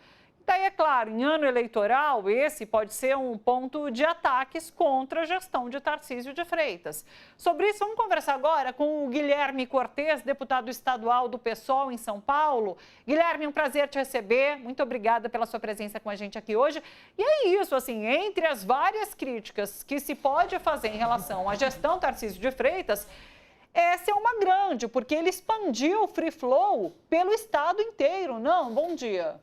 [SPEAKER 1] Daí, é claro, em ano eleitoral, esse pode ser um ponto de ataques contra a gestão de Tarcísio de Freitas. Sobre isso, vamos conversar agora com o Guilherme Cortes, deputado estadual do PSOL em São Paulo. Guilherme, um prazer te receber. Muito obrigada pela sua presença com a gente aqui hoje. E é isso, assim, entre as várias críticas que se pode fazer em relação à gestão Tarcísio de Freitas, essa é uma grande, porque ele expandiu o Free Flow pelo estado inteiro. Não, bom dia.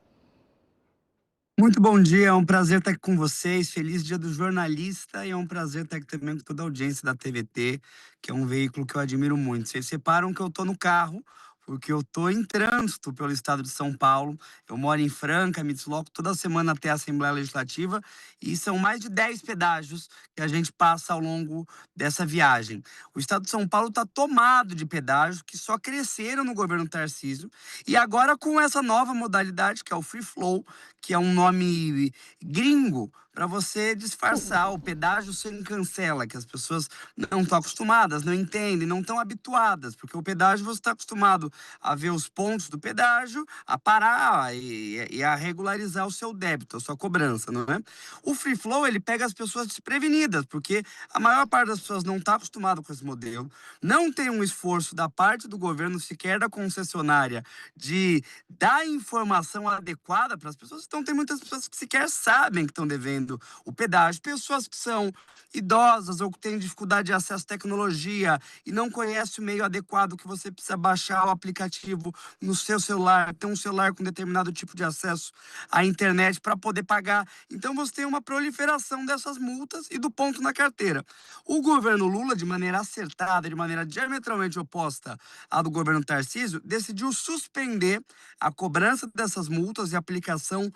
[SPEAKER 9] Muito bom dia, é um prazer estar aqui com vocês, feliz dia do jornalista e é um prazer estar aqui também com toda a audiência da TVT, que é um veículo que eu admiro muito. Vocês reparam que eu estou no carro, porque eu estou em trânsito pelo estado de São Paulo. Eu moro em Franca, me desloco toda semana até a Assembleia Legislativa e são mais de 10 pedágios que a gente passa ao longo dessa viagem. O estado de São Paulo está tomado de pedágios que só cresceram no governo Tarcísio e agora com essa nova modalidade que é o Free Flow, que é um nome gringo para você disfarçar o pedágio sem cancela, que as pessoas não estão acostumadas, não entendem, não estão habituadas, porque o pedágio você está acostumado a ver os pontos do pedágio, a parar e a regularizar o seu débito, a sua cobrança, não é? O Free Flow, ele pega as pessoas desprevenidas, porque a maior parte das pessoas não está acostumada com esse modelo, não tem um esforço da parte do governo, sequer da concessionária, de dar informação adequada para as pessoas. Então tem muitas pessoas que sequer sabem que estão devendo o pedágio, pessoas que são idosas ou que têm dificuldade de acesso à tecnologia e não conhecem o meio adequado que você precisa baixar o aplicativo no seu celular, ter um celular com determinado tipo de acesso à internet para poder pagar. Então você tem uma proliferação dessas multas e do ponto na carteira. O governo Lula, de maneira acertada, de maneira diametralmente oposta à do governo Tarcísio, decidiu suspender a cobrança dessas multas e a aplicação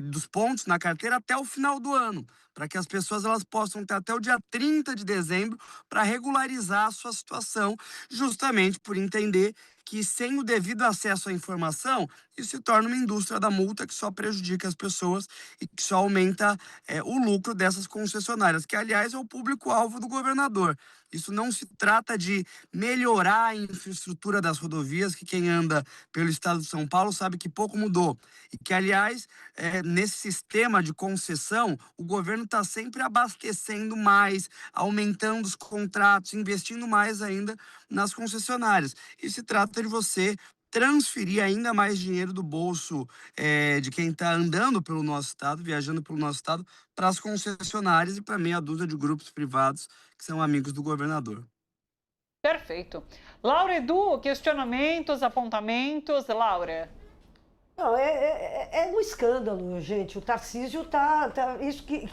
[SPEAKER 9] dos pontos na carteira até o final do ano, para que as pessoas elas possam ter até o dia 30 de dezembro para regularizar a sua situação, justamente por entender que sem o devido acesso à informação, isso se torna uma indústria da multa que só prejudica as pessoas e que só aumenta o lucro dessas concessionárias, que, aliás, é o público-alvo do governador. Isso não se trata de melhorar a infraestrutura das rodovias, que quem anda pelo estado de São Paulo sabe que pouco mudou. E que, aliás, nesse sistema de concessão, o governo está sempre abastecendo mais, aumentando os contratos, investindo mais ainda nas concessionárias. E se trata de você transferir ainda mais dinheiro do bolso de quem está andando pelo nosso estado, viajando pelo nosso estado, para as concessionárias e para meia dúzia de grupos privados que são amigos do governador.
[SPEAKER 1] Perfeito. Laura, Edu, questionamentos, apontamentos? Laura?
[SPEAKER 4] Não, é um escândalo, gente. O Tarcísio isso que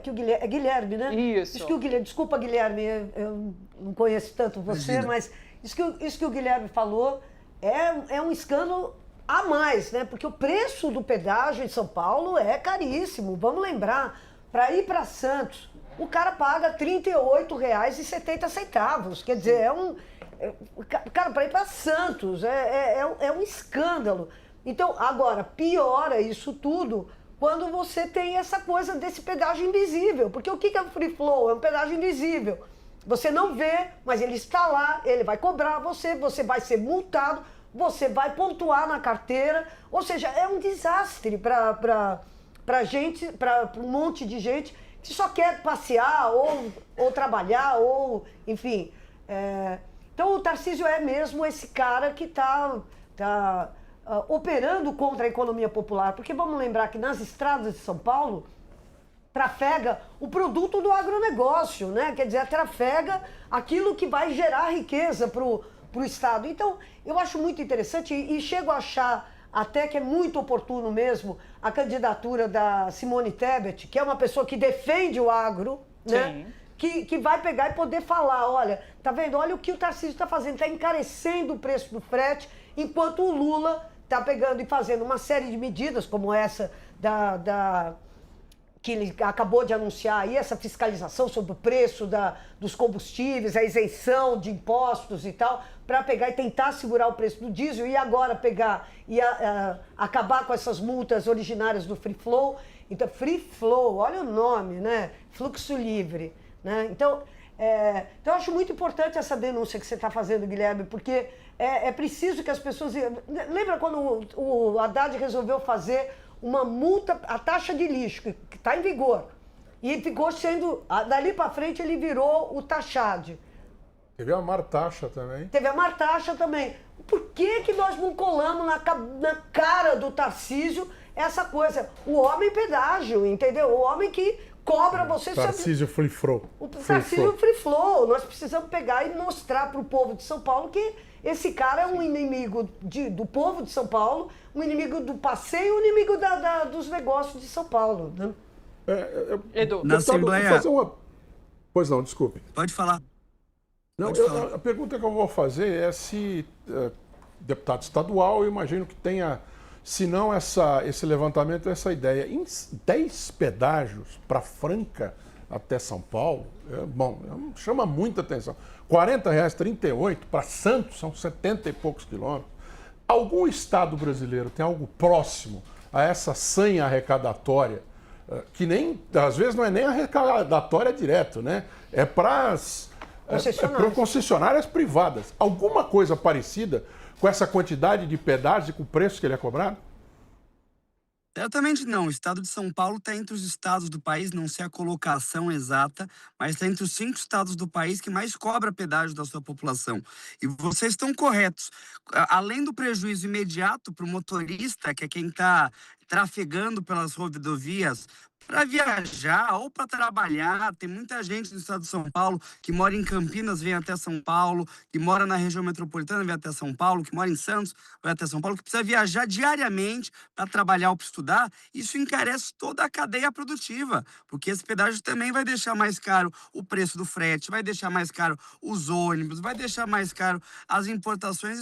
[SPEAKER 4] o Guilherme... É Guilherme, né?
[SPEAKER 1] Isso.
[SPEAKER 4] Que o Guilherme... Desculpa, Guilherme, eu não conheço tanto você,
[SPEAKER 9] Imagina.
[SPEAKER 4] mas isso que o Guilherme falou é um escândalo a mais, né? Porque o preço do pedágio em São Paulo é caríssimo. Vamos lembrar, para ir para Santos, o cara paga R$ 38,70. Quer dizer, cara, para ir para Santos, é um escândalo. Então, agora, piora isso tudo quando você tem essa coisa desse pedágio invisível. Porque o que é o Free Flow? É um pedágio invisível. Você não vê, mas ele está lá, ele vai cobrar você vai ser multado, você vai pontuar na carteira. Ou seja, é um desastre para gente, para um monte de gente que só quer passear ou trabalhar, ou enfim. Então o Tarcísio é mesmo esse cara que está operando contra a economia popular, porque vamos lembrar que nas estradas de São Paulo trafega o produto do agronegócio, né? Quer dizer, trafega aquilo que vai gerar riqueza para o Estado. Então, eu acho muito interessante e chego a achar até que é muito oportuno mesmo a candidatura da Simone Tebet, que é uma pessoa que defende o agro, né? Que vai pegar e poder falar, olha, tá vendo? Olha o que o Tarcísio está fazendo, está encarecendo o preço do frete, enquanto o Lula está pegando e fazendo uma série de medidas, como essa que ele acabou de anunciar aí, essa fiscalização sobre o preço dos combustíveis, a isenção de impostos e tal, para pegar e tentar segurar o preço do diesel e agora pegar e acabar com essas multas originárias do Free Flow. Então, Free Flow, olha o nome, né? Fluxo livre, né? Então, eu acho muito importante essa denúncia que você está fazendo, Guilherme, porque é preciso que as pessoas... Lembra quando o Haddad resolveu fazer uma multa, a taxa de lixo, que está em vigor, e ficou sendo... Dali para frente ele virou o taxade.
[SPEAKER 5] Teve a martaxa também.
[SPEAKER 4] Teve a martaxa também. Por que nós não colamos na cara do Tarcísio essa coisa? O homem pedágio, entendeu? O homem que cobra você...
[SPEAKER 5] Tarcísio Free Flow.
[SPEAKER 4] O Tarcísio Free Flow. Nós precisamos pegar e mostrar para o povo de São Paulo que esse cara é um inimigo do povo de São Paulo, um inimigo do passeio, um inimigo dos negócios de São Paulo. Né?
[SPEAKER 1] Edu.
[SPEAKER 9] Na Assembleia...
[SPEAKER 5] Pois não, desculpe.
[SPEAKER 9] Pode falar.
[SPEAKER 5] Não, a pergunta que eu vou fazer é se deputado estadual, eu imagino que tenha, se não esse levantamento, essa ideia. Em 10 pedágios para Franca até São Paulo, chama muita atenção. R$40, 38, para Santos são 70 e poucos quilômetros. Algum estado brasileiro tem algo próximo a essa sanha arrecadatória, que nem, às vezes não é nem arrecadatória direto, né? É para concessionárias privadas. Alguma coisa parecida com essa quantidade de pedágios e com o preço que ele é cobrado?
[SPEAKER 9] Certamente não. O estado de São Paulo está entre os estados do país, não sei a colocação exata, mas está entre os 5 estados do país que mais cobra pedágio da sua população. E vocês estão corretos. Além do prejuízo imediato para o motorista, que é quem está trafegando pelas rodovias, para viajar ou para trabalhar. Tem muita gente no estado de São Paulo que mora em Campinas, vem até São Paulo, que mora na região metropolitana, vem até São Paulo, que mora em Santos, vai até São Paulo, que precisa viajar diariamente para trabalhar ou para estudar. Isso encarece toda a cadeia produtiva, porque esse pedágio também vai deixar mais caro o preço do frete, vai deixar mais caro os ônibus, vai deixar mais caro as importações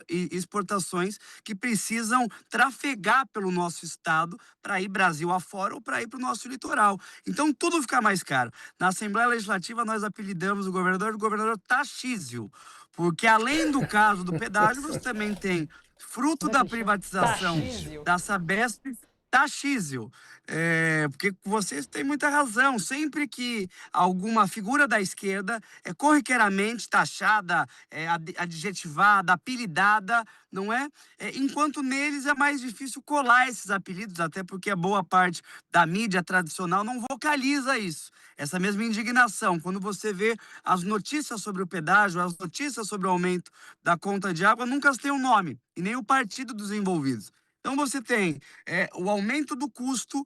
[SPEAKER 9] e exportações que precisam trafegar pelo nosso estado para ir Brasil afora ou para ir para o nosso litoral. Então, tudo fica mais caro. Na Assembleia Legislativa, nós apelidamos o governador Taxísio, porque além do caso do pedágio, você também tem, fruto da privatização da Sabesp, Taxísio. Porque vocês têm muita razão. Sempre que alguma figura da esquerda é corriqueiramente taxada, adjetivada, apelidada, não é? Enquanto neles é mais difícil colar esses apelidos, até porque a boa parte da mídia tradicional não vocaliza isso. Essa mesma indignação, quando você vê as notícias sobre o pedágio, as notícias sobre o aumento da conta de água, nunca tem um nome, e nem o partido dos envolvidos. Então você tem o aumento do custo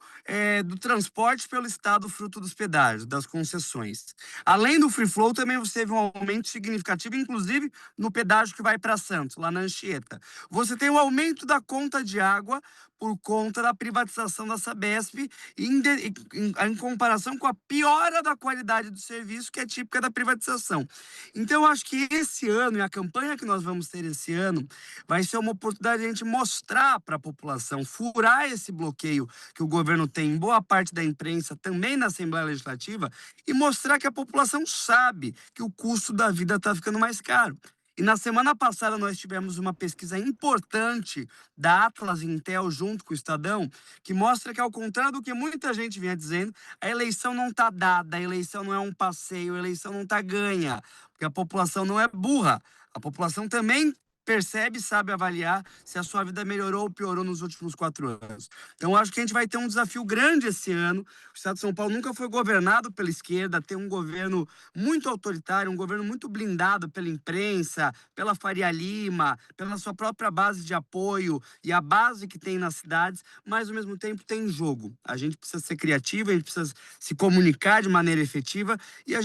[SPEAKER 9] do transporte pelo Estado, fruto dos pedágios, das concessões. Além do free flow, também você teve um aumento significativo, inclusive no pedágio que vai para Santos, lá na Anchieta. Você tem o aumento da conta de água por conta da privatização da Sabesp, em comparação com a piora da qualidade do serviço, que é típica da privatização. Então, eu acho que esse ano, e a campanha que nós vamos ter esse ano, vai ser uma oportunidade de a gente mostrar para a população, furar esse bloqueio que o governo tem em boa parte da imprensa, também na Assembleia Legislativa, e mostrar que a população sabe que o custo da vida está ficando mais caro. E na semana passada nós tivemos uma pesquisa importante da Atlas Intel junto com o Estadão, que mostra que, ao contrário do que muita gente vinha dizendo, a eleição não está dada, a eleição não é um passeio, a eleição não está ganha, porque a população não é burra, a população também percebe e sabe avaliar se a sua vida melhorou ou piorou nos últimos 4 anos. Então, acho que a gente vai ter um desafio grande esse ano. O Estado de São Paulo nunca foi governado pela esquerda, tem um governo muito autoritário, um governo muito blindado pela imprensa, pela Faria Lima, pela sua própria base de apoio e a base que tem nas cidades, mas, ao mesmo tempo, tem jogo. A gente precisa ser criativo, a gente precisa se comunicar de maneira efetiva e a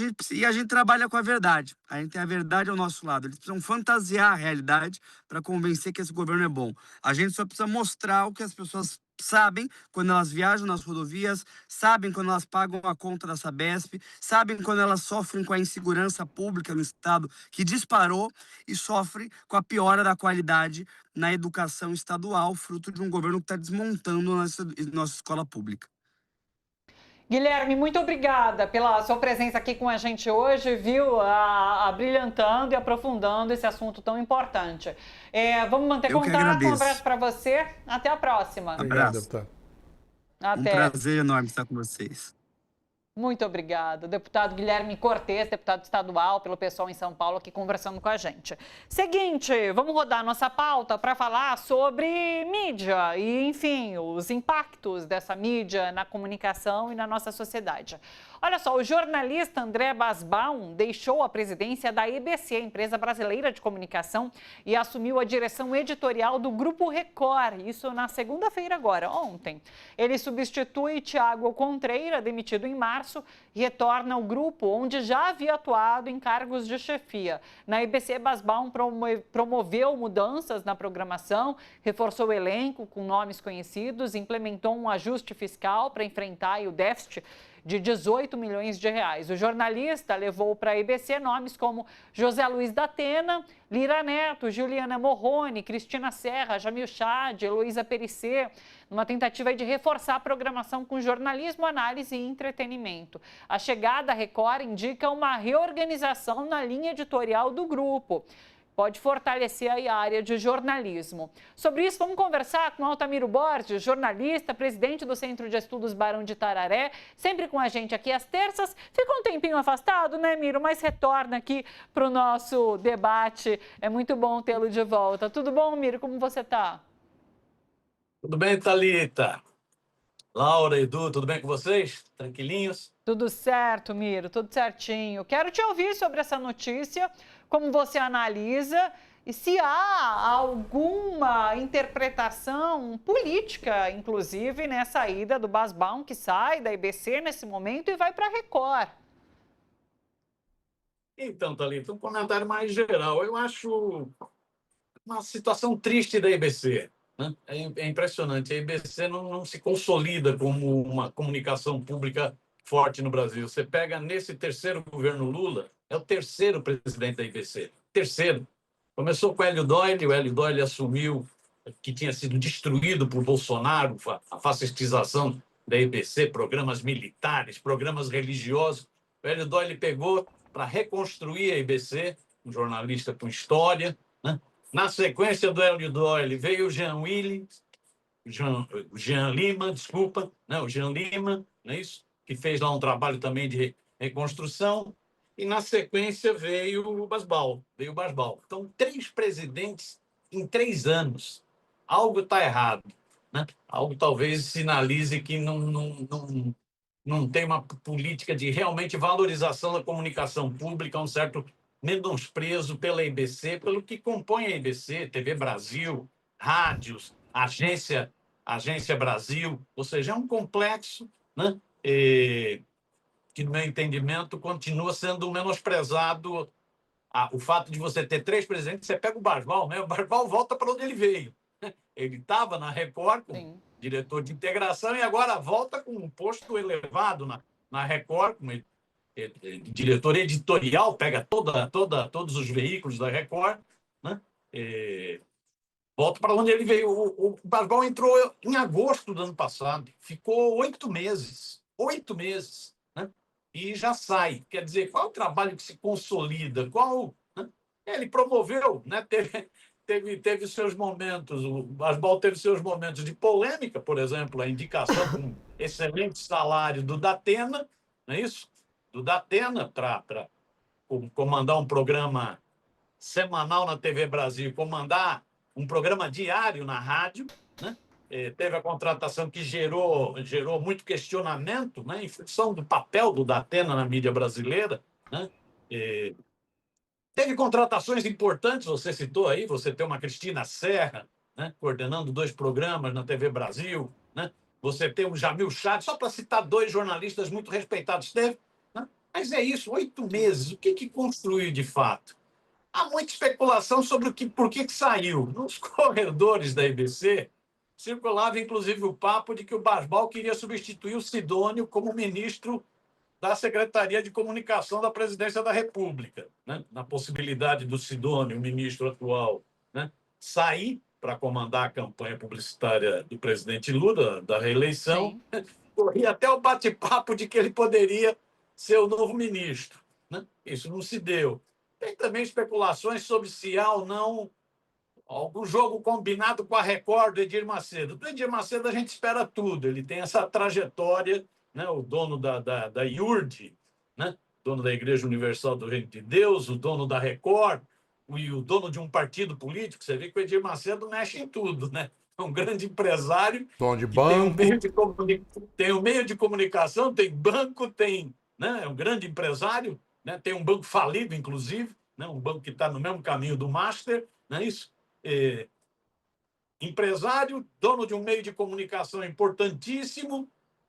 [SPEAKER 9] gente trabalha com a verdade. A gente tem a verdade ao nosso lado. Eles precisam fantasiar a realidade para convencer que esse governo é bom. A gente só precisa mostrar o que as pessoas sabem quando elas viajam nas rodovias, sabem quando elas pagam a conta da Sabesp, sabem quando elas sofrem com a insegurança pública no estado, que disparou, e sofrem com a piora da qualidade na educação estadual, fruto de um governo que está desmontando nossa escola pública.
[SPEAKER 1] Guilherme, muito obrigada pela sua presença aqui com a gente hoje, viu? Abrilhantando e aprofundando esse assunto tão importante. Vamos manter contato. Um abraço para você. Até a próxima.
[SPEAKER 9] Abraço.
[SPEAKER 1] Até.
[SPEAKER 9] Um prazer enorme estar com vocês.
[SPEAKER 1] Muito obrigada. Deputado Guilherme Cortes, deputado estadual, pelo pessoal em São Paulo, aqui conversando com a gente. Seguinte, vamos rodar nossa pauta para falar sobre mídia e, enfim, os impactos dessa mídia na comunicação e na nossa sociedade. Olha só, o jornalista André Basbaum deixou a presidência da EBC, empresa brasileira de comunicação, e assumiu a direção editorial do Grupo Record, isso na segunda-feira agora, ontem. Ele substitui Tiago Contreira, demitido em março, e retorna ao grupo, onde já havia atuado em cargos de chefia. Na EBC, Basbaum promoveu mudanças na programação, reforçou o elenco com nomes conhecidos, implementou um ajuste fiscal para enfrentar o déficit de 18 milhões de reais. O jornalista levou para a IBC nomes como José Luiz da Atena, Lira Neto, Juliana Morrone, Cristina Serra, Jamil Chad, Heloísa Perissé, numa tentativa de reforçar a programação com jornalismo, análise e entretenimento. A chegada à Record indica uma reorganização na linha editorial do grupo. Pode fortalecer aí a área de jornalismo. Sobre isso, vamos conversar com Altamiro Borges, jornalista, presidente do Centro de Estudos Barão de Tararé, sempre com a gente aqui às terças. Fica um tempinho afastado, né, Miro? Mas retorna aqui para o nosso debate. É muito bom tê-lo de volta. Tudo bom, Miro? Como você está?
[SPEAKER 10] Tudo bem, Thalita? Laura, Edu, tudo bem com vocês? Tranquilinhos?
[SPEAKER 1] Tudo certo, Miro, tudo certinho. Quero te ouvir sobre essa notícia, como você analisa e se há alguma interpretação política, inclusive, nessa saída do Basbaum, que sai da IBC nesse momento e vai para a Record.
[SPEAKER 10] Então, Thalita, um comentário mais geral. Eu acho uma situação triste da IBC. Né? É impressionante. A IBC não se consolida como uma comunicação pública forte no Brasil. Você pega nesse terceiro governo Lula, é o terceiro presidente da IBC. Terceiro. Começou com o Hélio Doyle assumiu que tinha sido destruído por Bolsonaro, a fascistização da IBC, programas militares, programas religiosos. O Hélio Doyle pegou para reconstruir a IBC, um jornalista com história. Né? Na sequência do Hélio Doyle veio o Jean Lima, né? O Jean Lima, não é isso? Que fez lá um trabalho também de reconstrução, e na sequência veio o Basbaum. Então, 3 presidentes em 3 anos. Algo está errado. Né? Algo talvez sinalize que não tem uma política de realmente valorização da comunicação pública, um certo menosprezo pela IBC, pelo que compõe a IBC, TV Brasil, rádios, Agência Brasil, ou seja, é um complexo, né? Que, no meu entendimento, continua sendo menosprezado. O fato de você ter 3 presidentes, você pega o Basbaum, né? O Basbaum volta para onde ele veio. Ele estava na Record como diretor de integração e agora volta com um posto elevado na Record, como diretor editorial, pega todos os veículos da Record, né? Volta para onde ele veio. O Basbaum entrou em agosto do ano passado, ficou 8 meses. 8 meses, né? E já sai. Quer dizer, qual é o trabalho que se consolida? Né? Ele promoveu, né? Teve seus momentos, o Basbaum teve seus momentos de polêmica, por exemplo, a indicação com excelente salário do Datena, não é isso? Do Datena para comandar um programa semanal na TV Brasil, comandar um programa diário na rádio, né? Teve a contratação que gerou muito questionamento, né, em função do papel do Datena na mídia brasileira. Né? Teve contratações importantes, você citou aí, você tem uma Cristina Serra, né, coordenando 2 programas na TV Brasil, né? Você tem um Jamil Chad, só para citar 2 jornalistas muito respeitados. Teve, né? Mas é isso, 8 meses, o que construiu de fato? Há muita especulação sobre por que saiu. Nos corredores da IBC, circulava, inclusive, o papo de que o Basbaum queria substituir o Sidônio como ministro da Secretaria de Comunicação da Presidência da República, né? Na possibilidade do Sidônio, o ministro atual, né, sair para comandar a campanha publicitária do presidente Lula, da reeleição, corria até o bate-papo de que ele poderia ser o novo ministro. Né? Isso não se deu. Tem também especulações sobre se há ou não algum jogo combinado com a Record do Edir Macedo. Do Edir Macedo a gente espera tudo. Ele tem essa trajetória, né? O dono da IURD, né? Dono da Igreja Universal do Reino de Deus, o dono da Record, e o dono de um partido político. Você vê que o Edir Macedo mexe em tudo, né? É um grande empresário.
[SPEAKER 5] Dono de banco.
[SPEAKER 10] Tem um meio de comunicação, tem banco, né? É um grande empresário, né? Tem um banco falido, inclusive, né? Um banco que está no mesmo caminho do Master, não é isso? Empresário, dono de um meio de comunicação importantíssimo,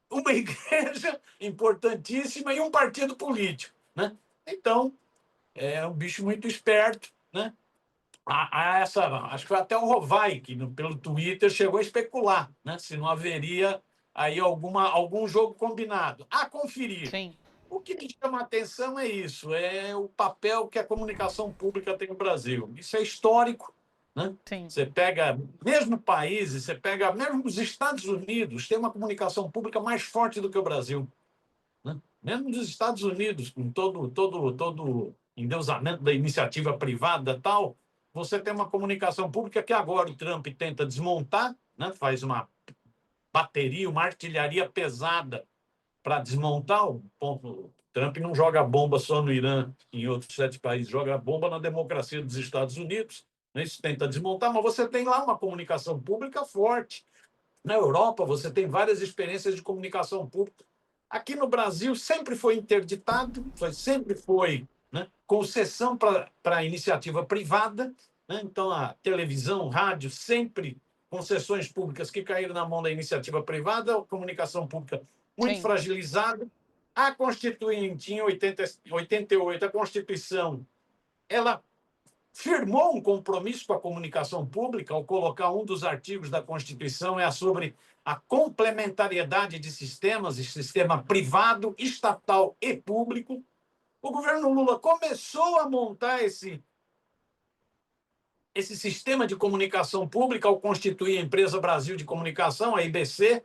[SPEAKER 10] uma igreja importantíssima e um partido político, né? Então, é um bicho muito esperto, né? Acho que foi até o Rovai, que pelo Twitter chegou a especular, né? Se não haveria aí algum jogo combinado. A conferir.
[SPEAKER 1] Sim.
[SPEAKER 10] O que me chama a atenção é isso, é o papel que a comunicação pública tem no Brasil. Isso é histórico, né?
[SPEAKER 1] Sim.
[SPEAKER 10] Você pega, mesmo países, você pega, mesmo os Estados Unidos, tem uma comunicação pública mais forte do que o Brasil, né? Mesmo nos Estados Unidos, com todo endeusamento da iniciativa privada e tal, você tem uma comunicação pública que agora o Trump tenta desmontar, né? Faz uma bateria, uma artilharia pesada para desmontar. O Trump não joga bomba só no Irã, em outros 7 países, joga bomba na democracia dos Estados Unidos, né? Isso tenta desmontar, mas você tem lá uma comunicação pública forte. Na Europa, você tem várias experiências de comunicação pública. Aqui no Brasil, sempre foi interditado, sempre foi, né, concessão para a iniciativa privada, né? Então, a televisão, rádio, sempre concessões públicas que caíram na mão da iniciativa privada, a comunicação pública muito
[SPEAKER 1] Sim.
[SPEAKER 10] fragilizada. A Constituinte, em 88, a Constituição, ela firmou um compromisso com a comunicação pública ao colocar um dos artigos da Constituição sobre a complementariedade de sistemas, sistema privado, estatal e público. O governo Lula começou a montar esse sistema de comunicação pública ao constituir a Empresa Brasil de Comunicação, a IBC,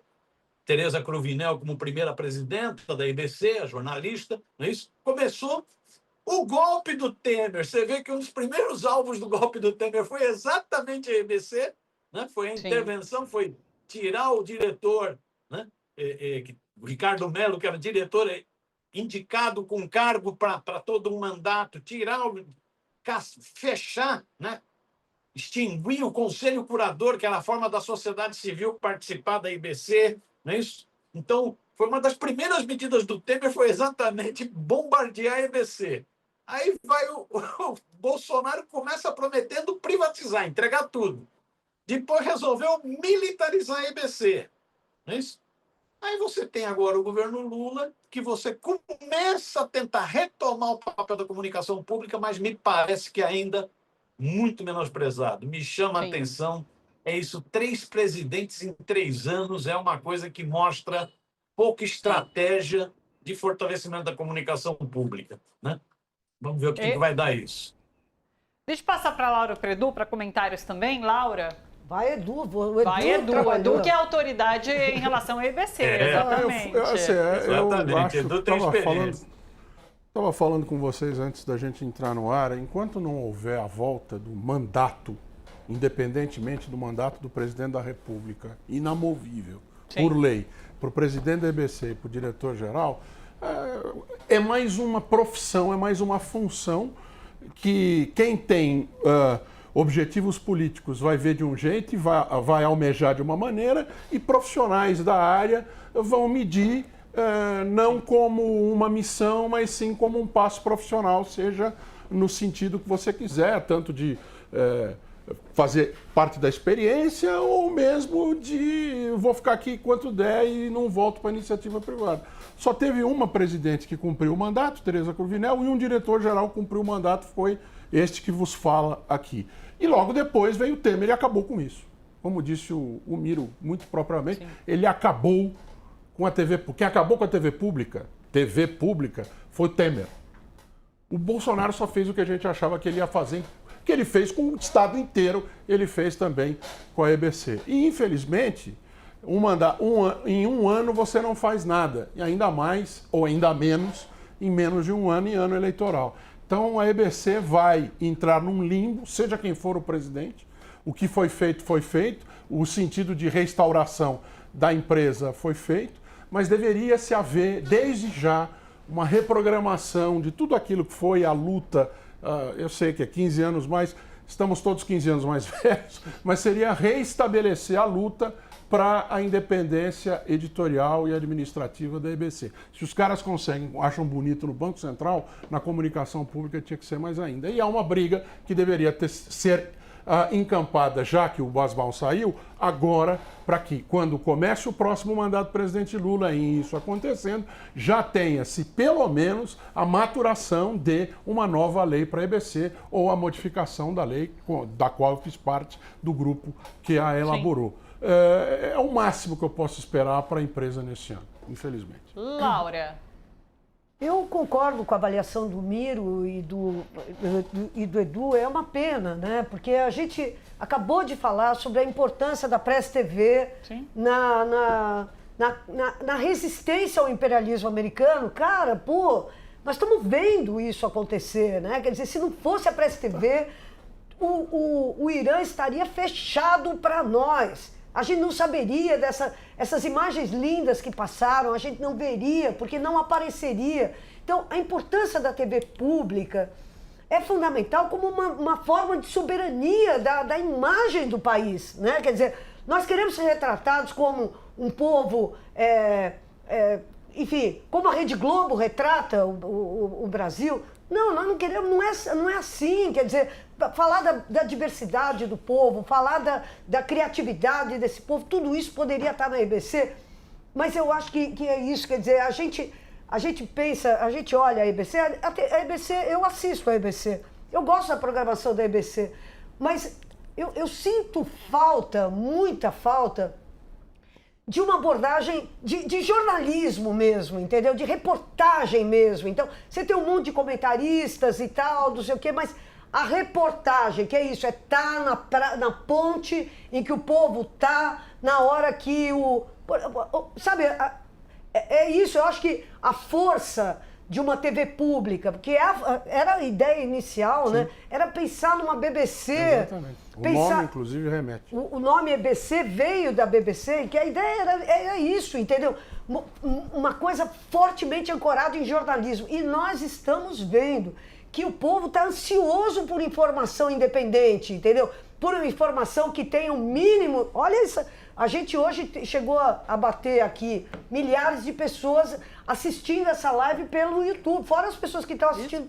[SPEAKER 10] Tereza Cruvinel como primeira presidenta da IBC, a jornalista, não é isso? Começou o golpe do Temer. Você vê que um dos primeiros alvos do golpe do Temer foi exatamente a IBC, né? Foi a intervenção, foi tirar o diretor, né? O Ricardo Mello, que era diretor indicado com cargo para todo um mandato, fechar, né? Extinguir o conselho curador, que era a forma da sociedade civil participar da IBC, não é isso? Então, foi uma das primeiras medidas do Temer, foi exatamente bombardear a IBC. Aí vai o Bolsonaro começa prometendo privatizar, entregar tudo. Depois resolveu militarizar a IBC, não é isso? Aí você tem agora o governo Lula, que você começa a tentar retomar o papel da comunicação pública, mas me parece que ainda muito menosprezado. Me chama a atenção, é isso, 3 presidentes em 3 anos, é uma coisa que mostra pouca estratégia de fortalecimento da comunicação pública, né? Vamos ver o que vai dar isso.
[SPEAKER 1] Deixa eu passar para a Laura Predu para comentários também. Laura?
[SPEAKER 4] Vai, Edu.
[SPEAKER 1] Vai, Edu, que é a autoridade em relação ao IBC, exatamente.
[SPEAKER 5] Eu acho,
[SPEAKER 10] Edu tem experiência.
[SPEAKER 5] Estava falando com vocês antes da gente entrar no ar, enquanto não houver a volta do mandato, independentemente do mandato do presidente da República, inamovível, por lei, para o presidente da IBC e para o diretor-geral, é mais uma profissão, é mais uma função que quem tem objetivos políticos vai ver de um jeito e vai almejar de uma maneira, e profissionais da área vão medir não como uma missão, mas sim como um passo profissional, seja no sentido que você quiser, tanto de fazer parte da experiência ou mesmo de vou ficar aqui enquanto der e não volto para a iniciativa privada. Só teve uma presidente que cumpriu o mandato, Tereza Cruvinel, e um diretor-geral que cumpriu o mandato, foi este que vos fala aqui. E logo depois veio o Temer e acabou com isso. Como disse o Miro muito propriamente, ele acabou com a TV, quem acabou com a TV pública foi o Temer. O Bolsonaro só fez o que a gente achava que ele ia fazer, que ele fez com o Estado inteiro, ele fez também com a EBC. E, infelizmente, em um ano você não faz nada, e ainda mais, ou ainda menos, em menos de um ano, em ano eleitoral. Então, a EBC vai entrar num limbo, seja quem for o presidente. O que foi feito, o sentido de restauração da empresa foi feito, mas deveria se haver, desde já, uma reprogramação de tudo aquilo que foi a luta. Eu sei que é 15 anos mais, estamos todos 15 anos mais velhos, mas seria reestabelecer a luta para a independência editorial e administrativa da EBC. Se os caras acham bonito no Banco Central, na comunicação pública tinha que ser mais ainda. E há uma briga que deveria ser encampada, já que o Basbal saiu, agora para que, quando comece o próximo mandato do presidente Lula, e isso acontecendo, já tenha-se pelo menos a maturação de uma nova lei para a EBC ou a modificação da lei da qual eu fiz parte do grupo que a elaborou. É o máximo que eu posso esperar para a empresa nesse ano, infelizmente.
[SPEAKER 1] Laura.
[SPEAKER 4] Eu concordo com a avaliação do Miro e do Edu, é uma pena, né? Porque a gente acabou de falar sobre a importância da Press TV na resistência ao imperialismo americano. Cara, pô, nós estamos vendo isso acontecer, né? Quer dizer, se não fosse a Press TV, o Irã estaria fechado para nós. A gente não saberia essas imagens lindas que passaram, a gente não veria, porque não apareceria. Então, a importância da TV pública é fundamental como uma forma de soberania da imagem do país, né? Quer dizer, nós queremos ser retratados como um povo, enfim, como a Rede Globo retrata o Brasil. Não, nós não queremos, não é assim, quer dizer, falar da diversidade do povo, falar da criatividade desse povo, tudo isso poderia estar na EBC, mas eu acho que é isso, quer dizer, a gente pensa, a gente olha a EBC, eu assisto a EBC, eu gosto da programação da EBC, mas eu sinto falta, muita falta, de uma abordagem de jornalismo mesmo, entendeu? De reportagem mesmo. Então, você tem um monte de comentaristas e tal, não sei o quê, mas a reportagem, que é isso, é estar na ponte em que o povo está, na hora que sabe, é isso, eu acho que a força de uma TV pública, porque era a ideia inicial, né? Era pensar numa BBC.
[SPEAKER 5] Exatamente. O nome, inclusive, remete.
[SPEAKER 4] O nome EBC veio da BBC, que a ideia era isso, entendeu? Uma coisa fortemente ancorada em jornalismo. E nós estamos vendo que o povo está ansioso por informação independente, entendeu? Por uma informação que tenha um mínimo... Olha isso, a gente hoje chegou a bater aqui milhares de pessoas assistindo essa live pelo YouTube, fora as pessoas que estão assistindo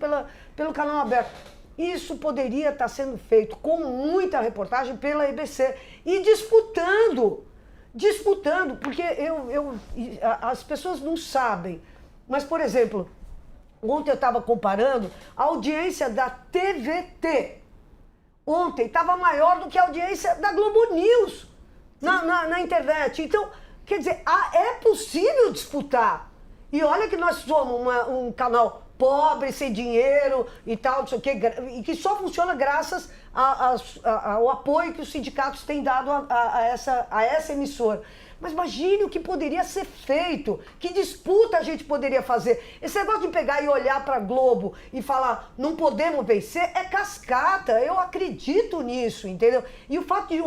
[SPEAKER 4] pelo canal aberto. Isso poderia estar sendo feito com muita reportagem pela EBC e disputando, porque as pessoas não sabem. Mas, por exemplo, ontem eu estava comparando a audiência da TVT. Ontem estava maior do que a audiência da Globo News na internet. Então, quer dizer, é possível disputar. E olha que nós somos um canal pobre, sem dinheiro e tal, não sei o quê, e que só funciona graças ao apoio que os sindicatos têm dado a essa emissora. Mas imagine o que poderia ser feito, que disputa a gente poderia fazer. Esse negócio de pegar e olhar para a Globo e falar, não podemos vencer, é cascata, eu acredito nisso, entendeu? E o fato de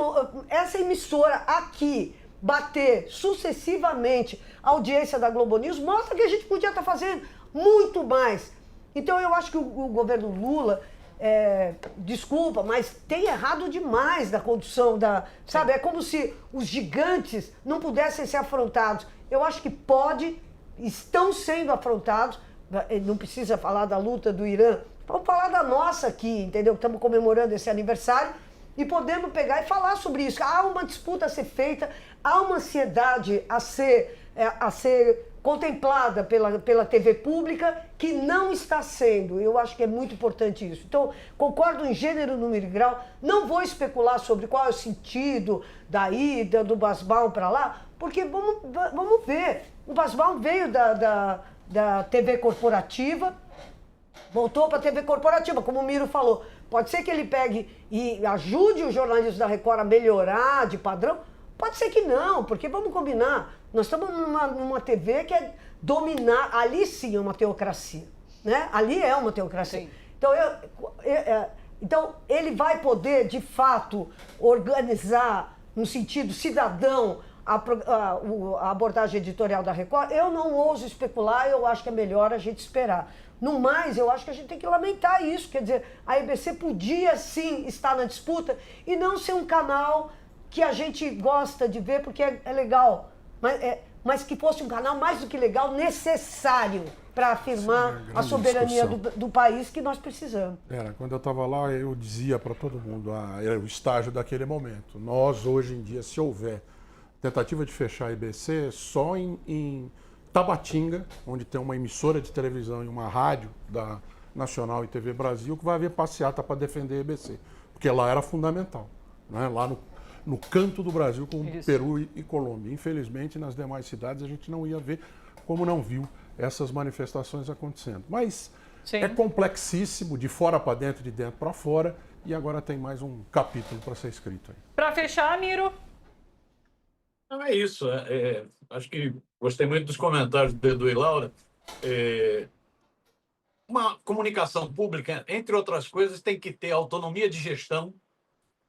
[SPEAKER 4] essa emissora aqui bater sucessivamente a audiência da Globo News mostra que a gente podia estar fazendo muito mais. Então eu acho que o governo Lula, desculpa, mas tem errado demais na condução sabe, é como se os gigantes não pudessem ser afrontados. Eu acho que estão sendo afrontados, não precisa falar da luta do Irã, vamos falar da nossa aqui, entendeu? Estamos comemorando esse aniversário e podemos pegar e falar sobre isso. Há uma disputa a ser feita, há uma ansiedade a ser contemplada pela TV pública, que não está sendo. Eu acho que é muito importante isso. Então, concordo em gênero, número e grau. Não vou especular sobre qual é o sentido da ida do Basbal para lá, porque vamos ver. O Basbal veio da TV corporativa, voltou para a TV corporativa, como o Miro falou. Pode ser que ele pegue e ajude os jornalistas da Record a melhorar de padrão. Pode ser que não, porque vamos combinar. Nós estamos numa TV que é dominar, ali sim é uma teocracia, né? Ali é uma teocracia. Sim. Então ele vai poder, de fato, organizar, no sentido cidadão, a abordagem editorial da Record. Eu não ouso especular, eu acho que é melhor a gente esperar. No mais, eu acho que a gente tem que lamentar isso, quer dizer, a EBC podia sim estar na disputa e não ser um canal que a gente gosta de ver porque é legal, mas que fosse um canal mais do que legal, necessário. para afirmar a soberania do país que nós precisamos.
[SPEAKER 5] Quando eu estava lá, eu dizia para todo mundo, era o estágio daquele momento. Nós, hoje em dia, se houver tentativa de fechar a IBC, só em Tabatinga, onde tem uma emissora de televisão e uma rádio da Nacional e TV Brasil, que vai haver passeata para defender a IBC. Porque lá era fundamental, né? Lá no canto do Brasil, com Peru e Colômbia. Infelizmente, nas demais cidades, a gente não ia ver, como não viu essas manifestações acontecendo. Mas é complexíssimo, de fora para dentro, de dentro para fora, e agora tem mais um capítulo para ser escrito aí.
[SPEAKER 1] Para fechar, Miro?
[SPEAKER 10] Não, é isso. Acho que gostei muito dos comentários do Edu e Laura. Uma comunicação pública, entre outras coisas, tem que ter autonomia de gestão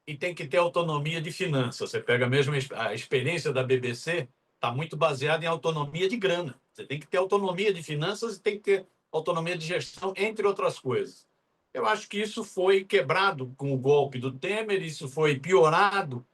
[SPEAKER 10] e tem que ter autonomia de finanças. Você pega mesmo a experiência da BBC, está muito baseada em autonomia de grana. Você tem que ter autonomia de finanças e tem que ter autonomia de gestão, entre outras coisas. Eu acho que isso foi quebrado com o golpe do Temer, isso foi piorado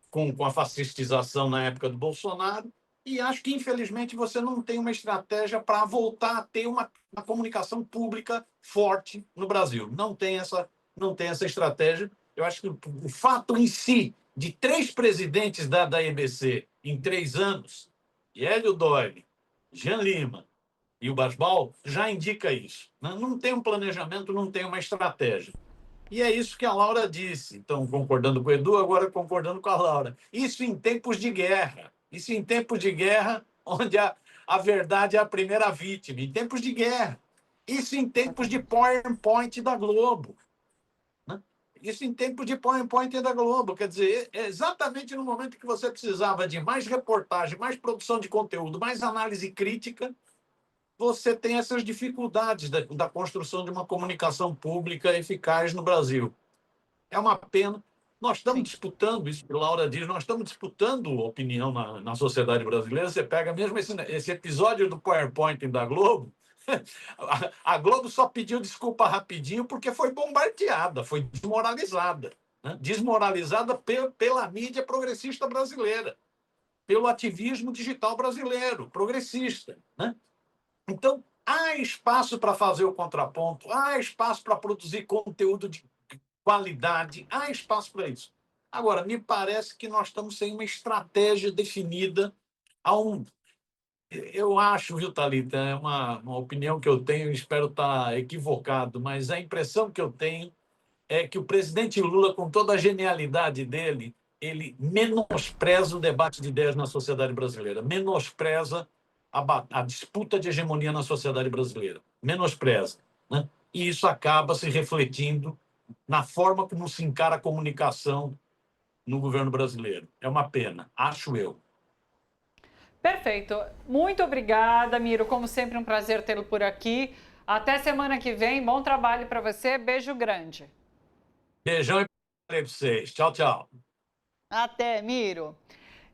[SPEAKER 10] com a fascistização na época do Bolsonaro, e acho que, infelizmente, você não tem uma estratégia para voltar a ter uma comunicação pública forte no Brasil. Não tem essa estratégia. Eu acho que o fato em si de 3 presidentes da EBC em 3 anos, Hélio Doyle, Jean Lima e o Basbal, já indica isso. Não tem um planejamento, não tem uma estratégia. E é isso que a Laura disse. Então, concordando com o Edu, agora concordando com a Laura. Isso em tempos de guerra. Isso em tempos de guerra, onde a verdade é a primeira vítima. Em tempos de guerra. Isso em tempos de PowerPoint da Globo. Isso em tempos de PowerPoint da Globo. Quer dizer, é exatamente no momento que você precisava de mais reportagem, mais produção de conteúdo, mais análise crítica, você tem essas dificuldades da construção de uma comunicação pública eficaz no Brasil. É uma pena. Nós estamos disputando, isso que a Laura diz, nós estamos disputando opinião na sociedade brasileira. Você pega mesmo esse episódio do PowerPoint da Globo, a Globo só pediu desculpa rapidinho porque foi bombardeada, foi desmoralizada. Né? Desmoralizada pela mídia progressista brasileira, pelo ativismo digital brasileiro, progressista. Né? Então, há espaço para fazer o contraponto, há espaço para produzir conteúdo de qualidade, há espaço para isso. Agora, me parece que nós estamos sem uma estratégia definida. Eu acho, viu, Thalita, é uma opinião que eu tenho, espero estar equivocado, mas a impressão que eu tenho é que o presidente Lula, com toda a genialidade dele, ele menospreza o debate de ideias na sociedade brasileira, menospreza a disputa de hegemonia na sociedade brasileira, menospreza. Né? E isso acaba se refletindo na forma como se encara a comunicação no governo brasileiro. É uma pena, acho eu.
[SPEAKER 1] Perfeito. Muito obrigada, Miro. Como sempre, um prazer tê-lo por aqui. Até semana que vem. Bom trabalho para você. Beijo grande.
[SPEAKER 10] Beijão e para vocês. Tchau, tchau.
[SPEAKER 1] Até, Miro.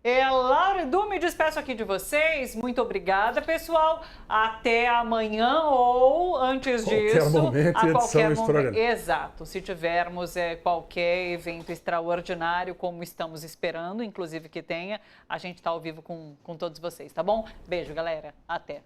[SPEAKER 1] Laura e Edu, me despeço aqui de vocês. Muito obrigada, pessoal. Até amanhã ou antes disso.
[SPEAKER 5] Momento,
[SPEAKER 1] a qualquer momento.
[SPEAKER 5] Extraordinária.
[SPEAKER 1] Exato. Se tivermos qualquer evento extraordinário, como estamos esperando, inclusive que tenha, a gente está ao vivo com todos vocês, tá bom? Beijo, galera. Até.